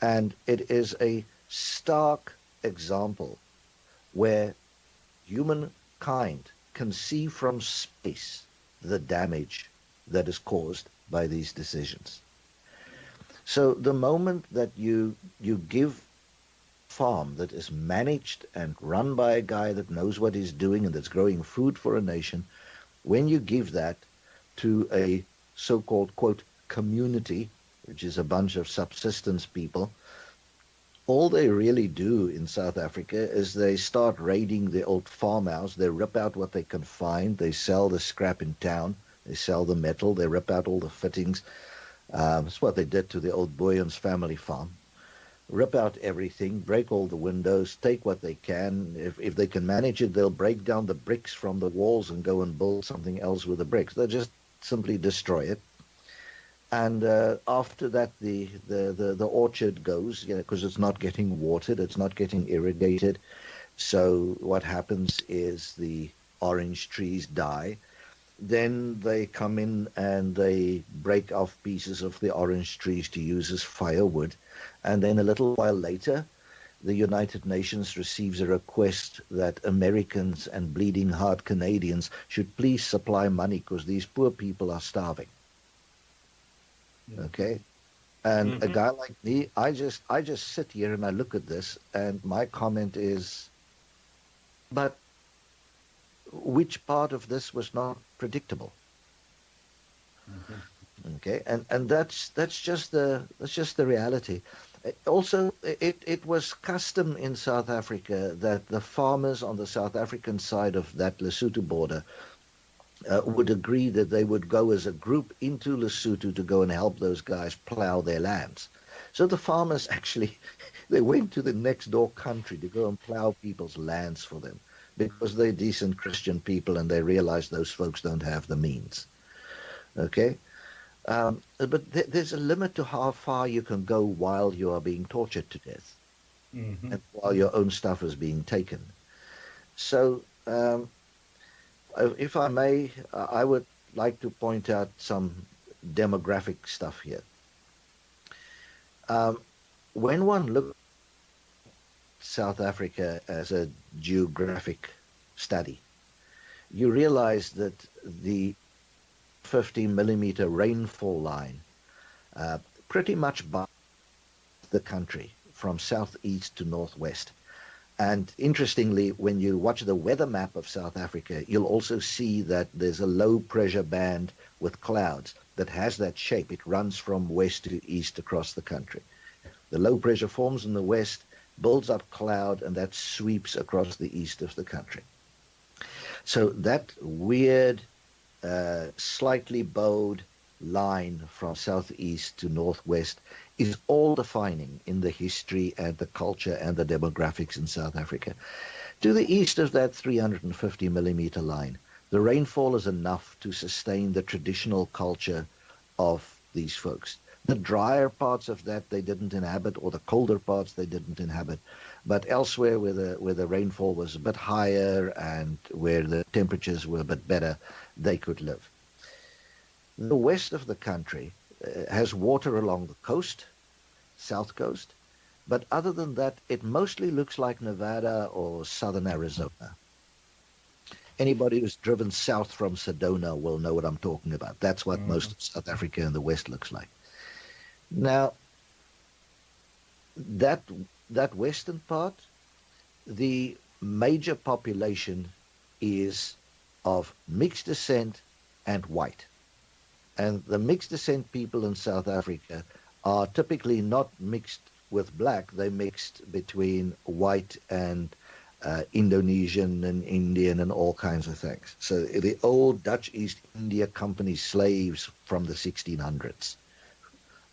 And it is a stark example where humankind can see from space the damage that is caused by these decisions. So the moment that you give farm that is managed and run by a guy that knows what he's doing and that's growing food for a nation, when you give that to a so-called, quote, community, which is a bunch of subsistence people, all they really do in South Africa is they start raiding the old farmhouse. They rip out what they can find. They sell the scrap in town. They sell the metal. They rip out all the fittings. That's what they did to the old Boyens family farm. Rip out everything, break all the windows, take what they can. If they can manage it, they'll break down the bricks from the walls and go and build something else with the bricks. They'll just simply destroy it. And after that, the orchard goes, because it's not getting watered, it's not getting irrigated. So what happens is the orange trees die. Then they come in and they break off pieces of the orange trees to use as firewood. And then a little while later, the United Nations receives a request that Americans and bleeding heart Canadians should please supply money because these poor people are starving. Okay? And a guy like me, I just sit here and I look at this, and my comment is, but which part of this was not predictable? Okay, and that's just the reality. Also, it was custom in South Africa that the farmers on the South African side of that Lesotho border would agree that they would go as a group into Lesotho to go and help those guys plow their lands. So the farmers actually, they went to the next door country to go and plow people's lands for them because they're decent Christian people and they realize those folks don't have the means. Okay? But there's a limit to how far you can go while you are being tortured to death and while your own stuff is being taken. So Um, if I may, I would like to point out some demographic stuff here. When one looks at South Africa as a geographic study, you realize that the 50 millimeter rainfall line pretty much binds the country from southeast to northwest. And interestingly, when you watch the weather map of South Africa, you'll also see that there's a low pressure band with clouds that has that shape. It runs from west to east across the country. The low pressure forms in the west, builds up cloud, and that sweeps across the east of the country. So that weird, slightly bowed line from southeast to northwest is all defining in the history and the culture and the demographics in South Africa. To the east of that 350 millimeter line, the rainfall is enough to sustain the traditional culture of these folks. The drier parts of that they didn't inhabit, or the colder parts they didn't inhabit. But elsewhere where the rainfall was a bit higher and where the temperatures were a bit better, they could live. The west of the country has water along the coast, south coast, but other than that, it mostly looks like Nevada or southern Arizona. Anybody who's driven south from Sedona will know what I'm talking about. That's what most of South Africa in the west looks like. Now, that western part, the major population is of mixed descent and white. And the mixed descent people in South Africa are typically not mixed with black. They're mixed between white and Indonesian and Indian and all kinds of things. So the old Dutch East India Company slaves from the 1600s,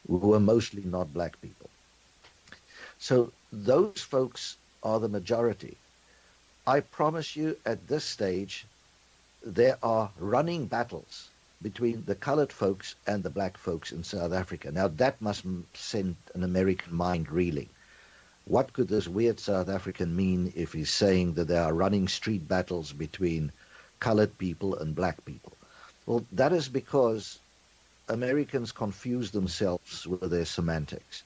who were mostly not black people. So those folks are the majority. I promise you at this stage, there are running battles between the colored folks and the black folks in South Africa. Now that must send an American mind reeling. What could this weird South African mean if he's saying that there are running street battles between colored people and black people? Well, that is because Americans confuse themselves with their semantics.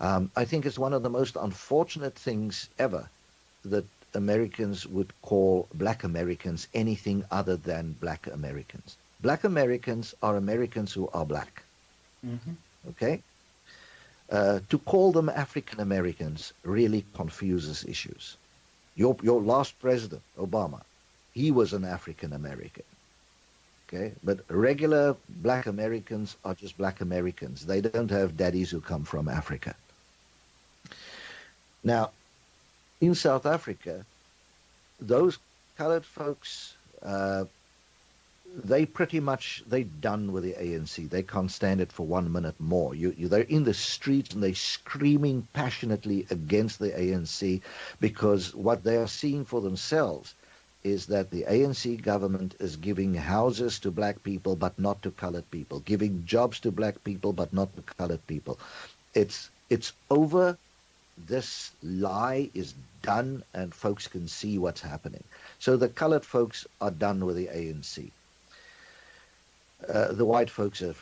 I think it's one of the most unfortunate things ever that Americans would call black Americans anything other than black Americans. Black Americans are Americans who are black. Mm-hmm. Okay? To call them African Americans really confuses issues. Your last president, Obama, he was an African American. Okay? But regular black Americans are just black Americans. They don't have daddies who come from Africa. Now, in South Africa, those colored folks, they're done with the ANC. They can't stand it for 1 minute more. They're in the streets and they're screaming passionately against the ANC because what they are seeing for themselves is that the ANC government is giving houses to black people but not to colored people, giving jobs to black people but not to colored people. It's over. This lie is done and folks can see what's happening. So the colored folks are done with the ANC. The white folks have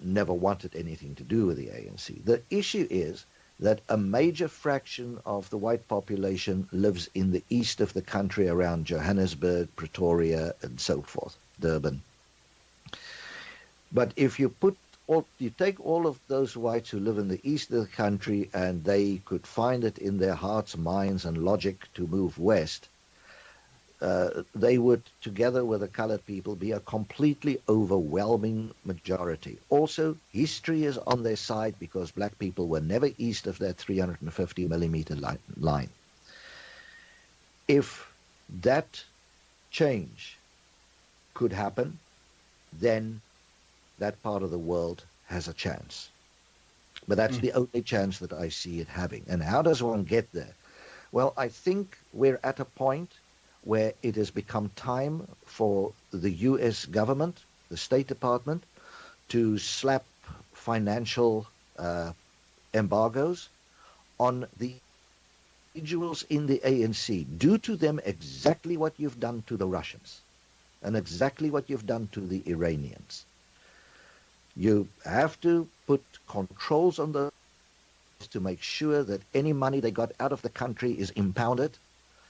never wanted anything to do with the ANC. The issue is that a major fraction of the white population lives in the east of the country around Johannesburg, Pretoria, and so forth, Durban. But if you take all of those whites who live in the east of the country and they could find it in their hearts, minds, and logic to move west, they would, together with the colored people, be a completely overwhelming majority. Also, history is on their side because black people were never east of that 350 millimeter line. If that change could happen, then that part of the world has a chance. But that's the only chance that I see it having. And how does one get there? Well, I think we're at a point where it has become time for the U.S. government, the State Department, to slap financial embargoes on the individuals in the ANC, do to them exactly what you've done to the Russians and exactly what you've done to the Iranians. You have to put controls on the to make sure that any money they got out of the country is impounded,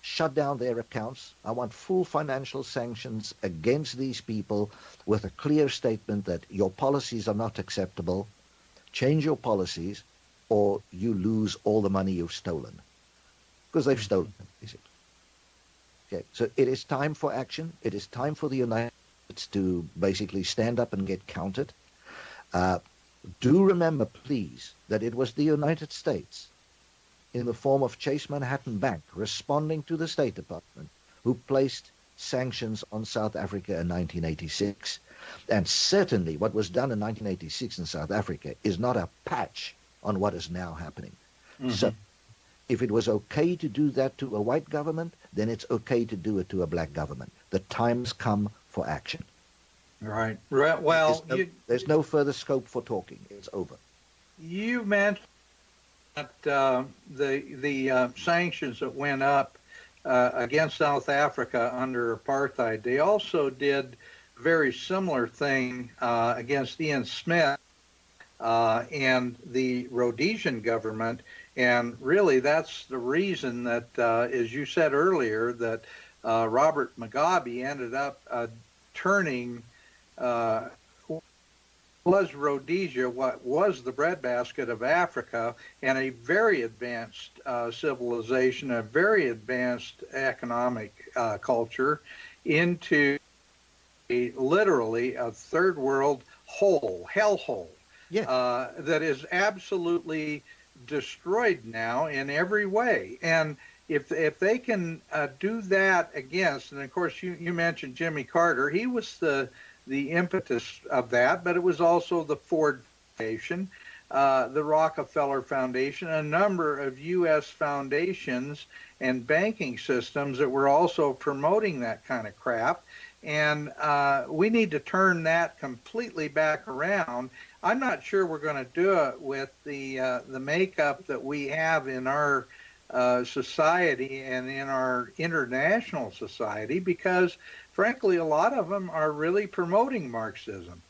shut down their accounts. I want full financial sanctions against these people with a clear statement that your policies are not acceptable, change your policies, or you lose all the money you've stolen. Because they've stolen it, basically. Okay, so it is time for action. It is time for the United States to basically stand up and get counted. Do remember, please, that it was the United States, in the form of Chase Manhattan Bank, responding to the State Department, who placed sanctions on South Africa in 1986. And certainly what was done in 1986 in South Africa is not a patch on what is now happening. Mm-hmm. So if it was okay to do that to a white government, then it's okay to do it to a black government. The time's come for action. Right. Well, there's no further scope for talking. It's over. You mentioned that the sanctions that went up against South Africa under apartheid, they also did a very similar thing against Ian Smith and the Rhodesian government. And really, that's the reason that, as you said earlier, that Robert Mugabe ended up turning was Rhodesia what was the breadbasket of Africa and a very advanced civilization, a very advanced economic culture, into literally a third world hellhole that is absolutely destroyed now in every way. And if they can do that against, and of course you mentioned Jimmy Carter, he was the impetus of that, but it was also the Ford Foundation, the Rockefeller Foundation, a number of U.S. foundations and banking systems that were also promoting that kind of crap. And we need to turn that completely back around. I'm not sure we're going to do it with the makeup that we have in our society and in our international society, because frankly, a lot of them are really promoting Marxism.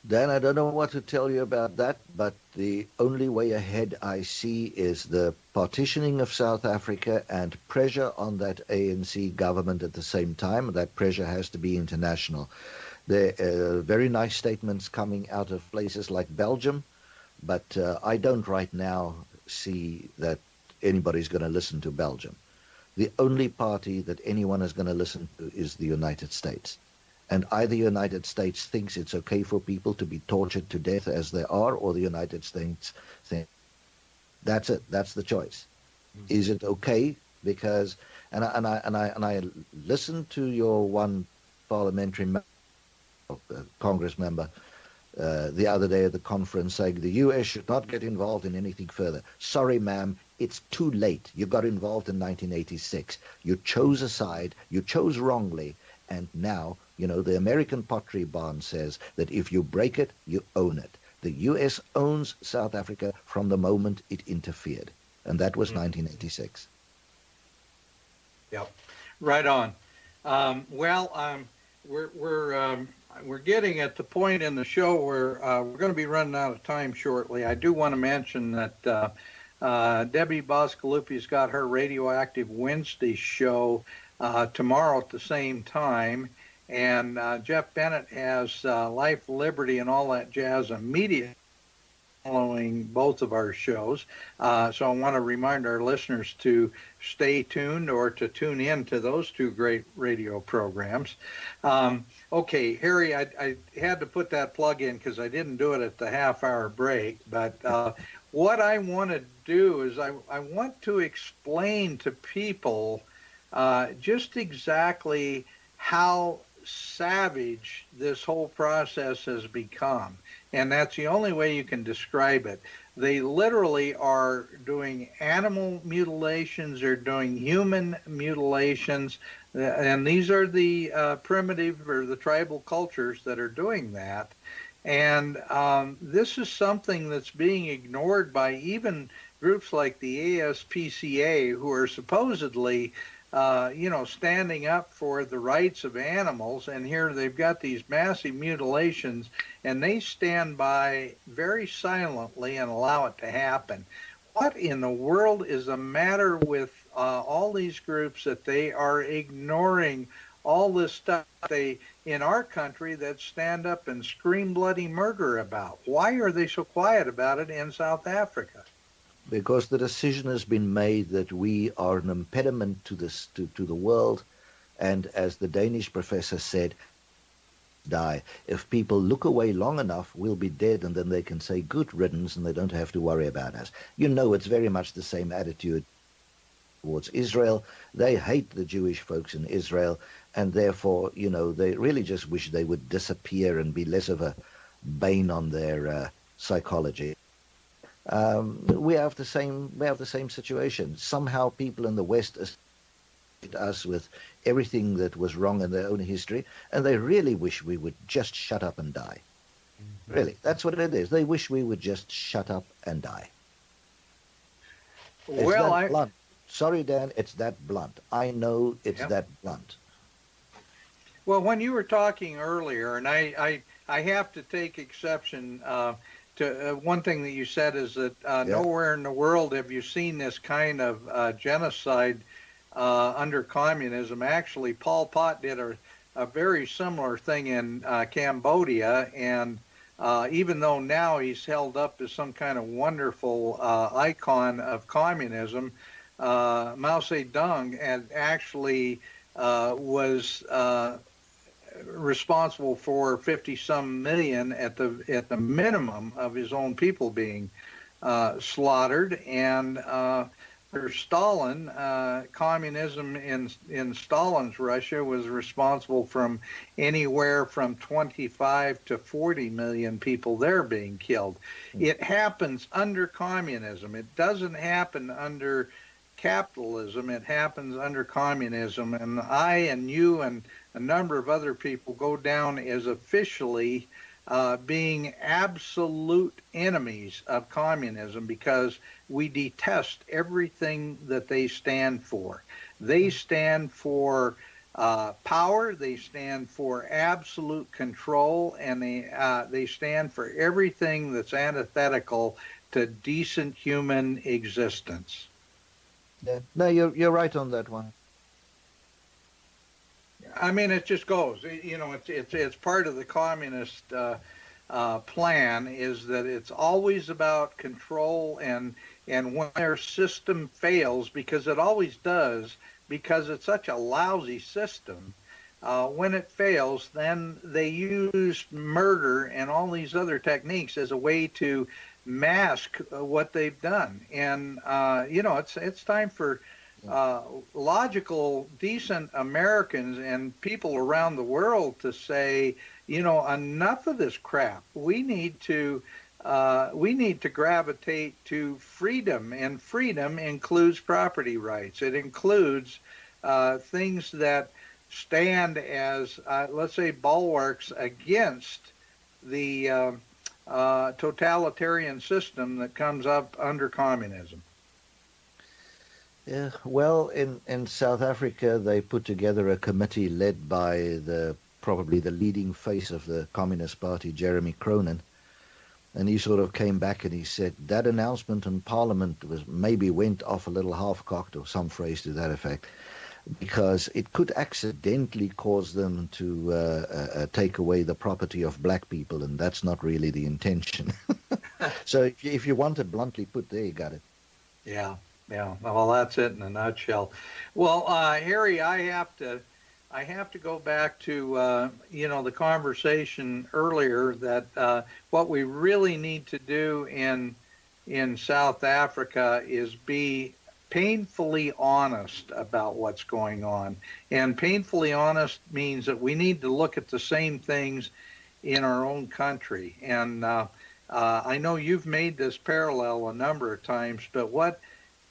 Dan, I don't know what to tell you about that, but the only way ahead I see is the partitioning of South Africa and pressure on that ANC government at the same time. That pressure has to be international. There are very nice statements coming out of places like Belgium, but I don't right now see that anybody's going to listen to Belgium. The only party that anyone is going to listen to is the United States. And either the United States thinks it's okay for people to be tortured to death as they are, or the United States thinks that's it. That's the choice. Mm-hmm. Is it okay? Because and I listened to your one parliamentary Congress member the other day at the conference saying the U.S. should not get involved in anything further. Sorry, ma'am, it's too late. You got involved in 1986. You chose a side. You chose wrongly. And now, you know, the American Pottery Barn says that if you break it, you own it. The U.S. owns South Africa from the moment it interfered. And that was 1986. Yep, right on. We're getting at the point in the show where we're going to be running out of time shortly. I do want to mention that Debbie Boscalupi's got her Radioactive Wednesday show tomorrow at the same time, and Jeff Bennett has Life, Liberty, and All That Jazz immediately following both of our shows. So I want to remind our listeners to stay tuned or to tune in to those two great radio programs. Okay, Harry, I had to put that plug in because I didn't do it at the half-hour break. But what I want to do is I want to explain to people just exactly how savage this whole process has become. And that's the only way you can describe it. They literally are doing animal mutilations, they're doing human mutilations, and these are the primitive or the tribal cultures that are doing that. And this is something that's being ignored by even groups like the ASPCA, who are supposedly, standing up for the rights of animals, and here they've got these massive mutilations, and they stand by very silently and allow it to happen. What in the world is the matter with all these groups that they are ignoring all this stuff they in our country that stand up and scream bloody murder about? Why are they so quiet about it in South Africa? Because the decision has been made that we are an impediment to this to the world, and as the Danish professor said, die. If people look away long enough, we'll be dead, and then they can say good riddance and they don't have to worry about us. It's very much the same attitude towards Israel. They hate the Jewish folks in Israel, and therefore, they really just wish they would disappear and be less of a bane on their psychology. We have the same situation. Somehow people in the West associate us with everything that was wrong in their own history, and they really wish we would just shut up and die. Mm-hmm. Really, that's what it is. They wish we would just shut up and die. Blunt. Sorry, Dan, it's that blunt. I know it's that blunt. Well, when you were talking earlier, and I have to take exception to one thing that you said is that nowhere in the world have you seen this kind of genocide under communism. Actually, Pol Pot did a very similar thing in Cambodia, and even though now he's held up as some kind of wonderful icon of communism, Mao Zedong actually was responsible for 50-some million at the minimum of his own people being slaughtered. And for Stalin, communism in Stalin's Russia was responsible from anywhere from 25 to 40 million people there being killed. It happens under communism. It doesn't happen under capitalism. It happens under communism. And I and you and a number of other people go down as officially being absolute enemies of communism because we detest everything that they stand for. They stand for power, they stand for absolute control, and they stand for everything that's antithetical to decent human existence. Yeah. No, you're right on that one. I mean, it just goes. It's part of the communist plan is that it's always about control, and when their system fails, because it always does, because it's such a lousy system, when it fails, then they use murder and all these other techniques as a way to mask what they've done. And it's time for logical, decent Americans and people around the world to say, enough of this crap. We need to gravitate to freedom, and freedom includes property rights. It includes things that stand as, let's say, bulwarks against the totalitarian system that comes up under communism. Yeah, well, in South Africa, they put together a committee led by probably the leading face of the Communist Party, Jeremy Cronin, and he sort of came back and he said that announcement in Parliament went off a little half-cocked, or some phrase to that effect, because it could accidentally cause them to take away the property of black people, and that's not really the intention. So if you want it bluntly put there, you got it. Yeah. Yeah, well, that's it in a nutshell. Well, Harry, I have to go back to the conversation earlier that what we really need to do in South Africa is be painfully honest about what's going on. And painfully honest means that we need to look at the same things in our own country. And I know you've made this parallel a number of times, but what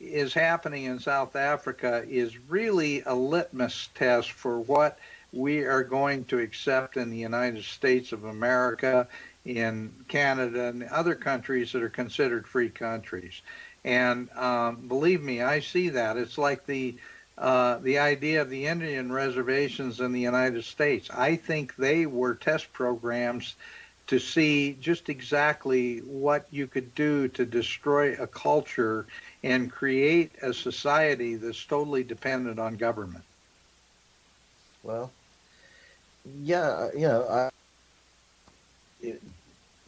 is happening in South Africa is really a litmus test for what we are going to accept in the United States of America, in Canada, and other countries that are considered free countries. And believe me, I see that. It's like the idea of the Indian reservations in the United States. I think they were test programs to see just exactly what you could do to destroy a culture and create a society that's totally dependent on government. Well, yeah,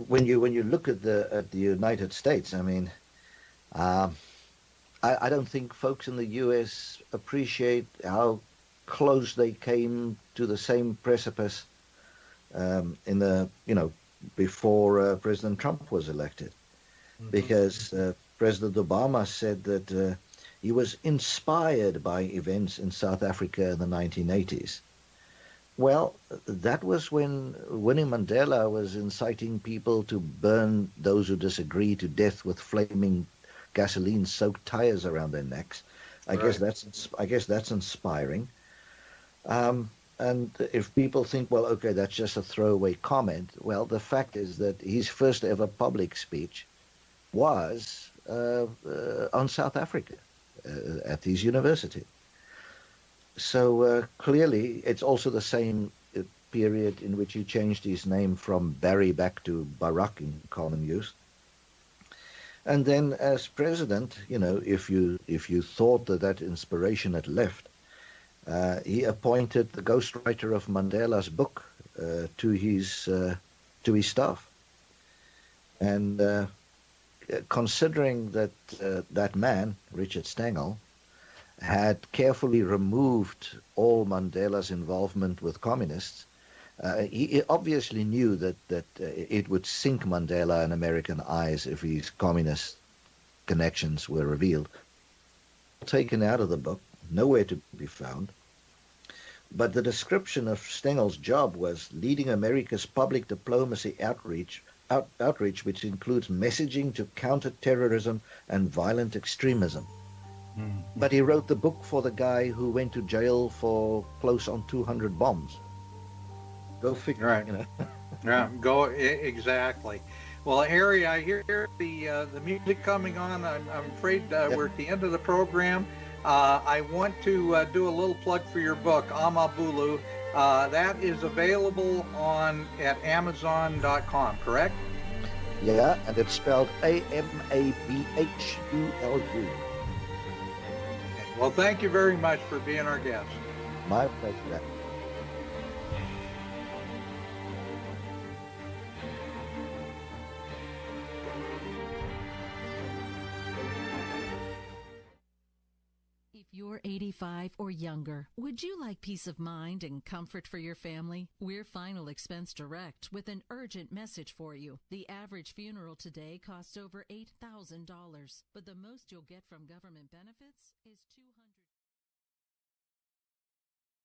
when you look at the United States, I mean, I don't think folks in the U.S. appreciate how close they came to the same precipice in the before President Trump was elected, because President Obama said that he was inspired by events in South Africa in the 1980s. Well, that was when Winnie Mandela was inciting people to burn those who disagree to death with flaming gasoline-soaked tires around their necks. I guess that's inspiring. And if people think, well, okay, that's just a throwaway comment, well, the fact is that his first ever public speech was on South Africa at his university. So clearly, it's also the same period in which he changed his name from Barry back to Barack in common use. And then, as president, if you thought that inspiration had left, he appointed the ghostwriter of Mandela's book to his staff. And considering that that man, Richard Stengel, had carefully removed all Mandela's involvement with communists, he obviously knew that it would sink Mandela in American eyes if his communist connections were revealed. Taken out of the book, nowhere to be found. But the description of Stengel's job was leading America's public diplomacy outreach, which includes messaging to counter terrorism and violent extremism. But he wrote the book for the guy who went to jail for close on 200 bombs. Go figure, right? Yeah, exactly. Well, Harry, I hear the music coming on. I'm afraid we're at the end of the program. I want to do a little plug for your book, Amabulu. That is available at Amazon.com, correct? Yeah, and it's spelled Amabhulu. Well, thank you very much for being our guest. My pleasure. If you're 85 or younger, would you like peace of mind and comfort for your family? We're Final Expense Direct with an urgent message for you. The average funeral today costs over $8,000, but the most you'll get from government benefits is $200.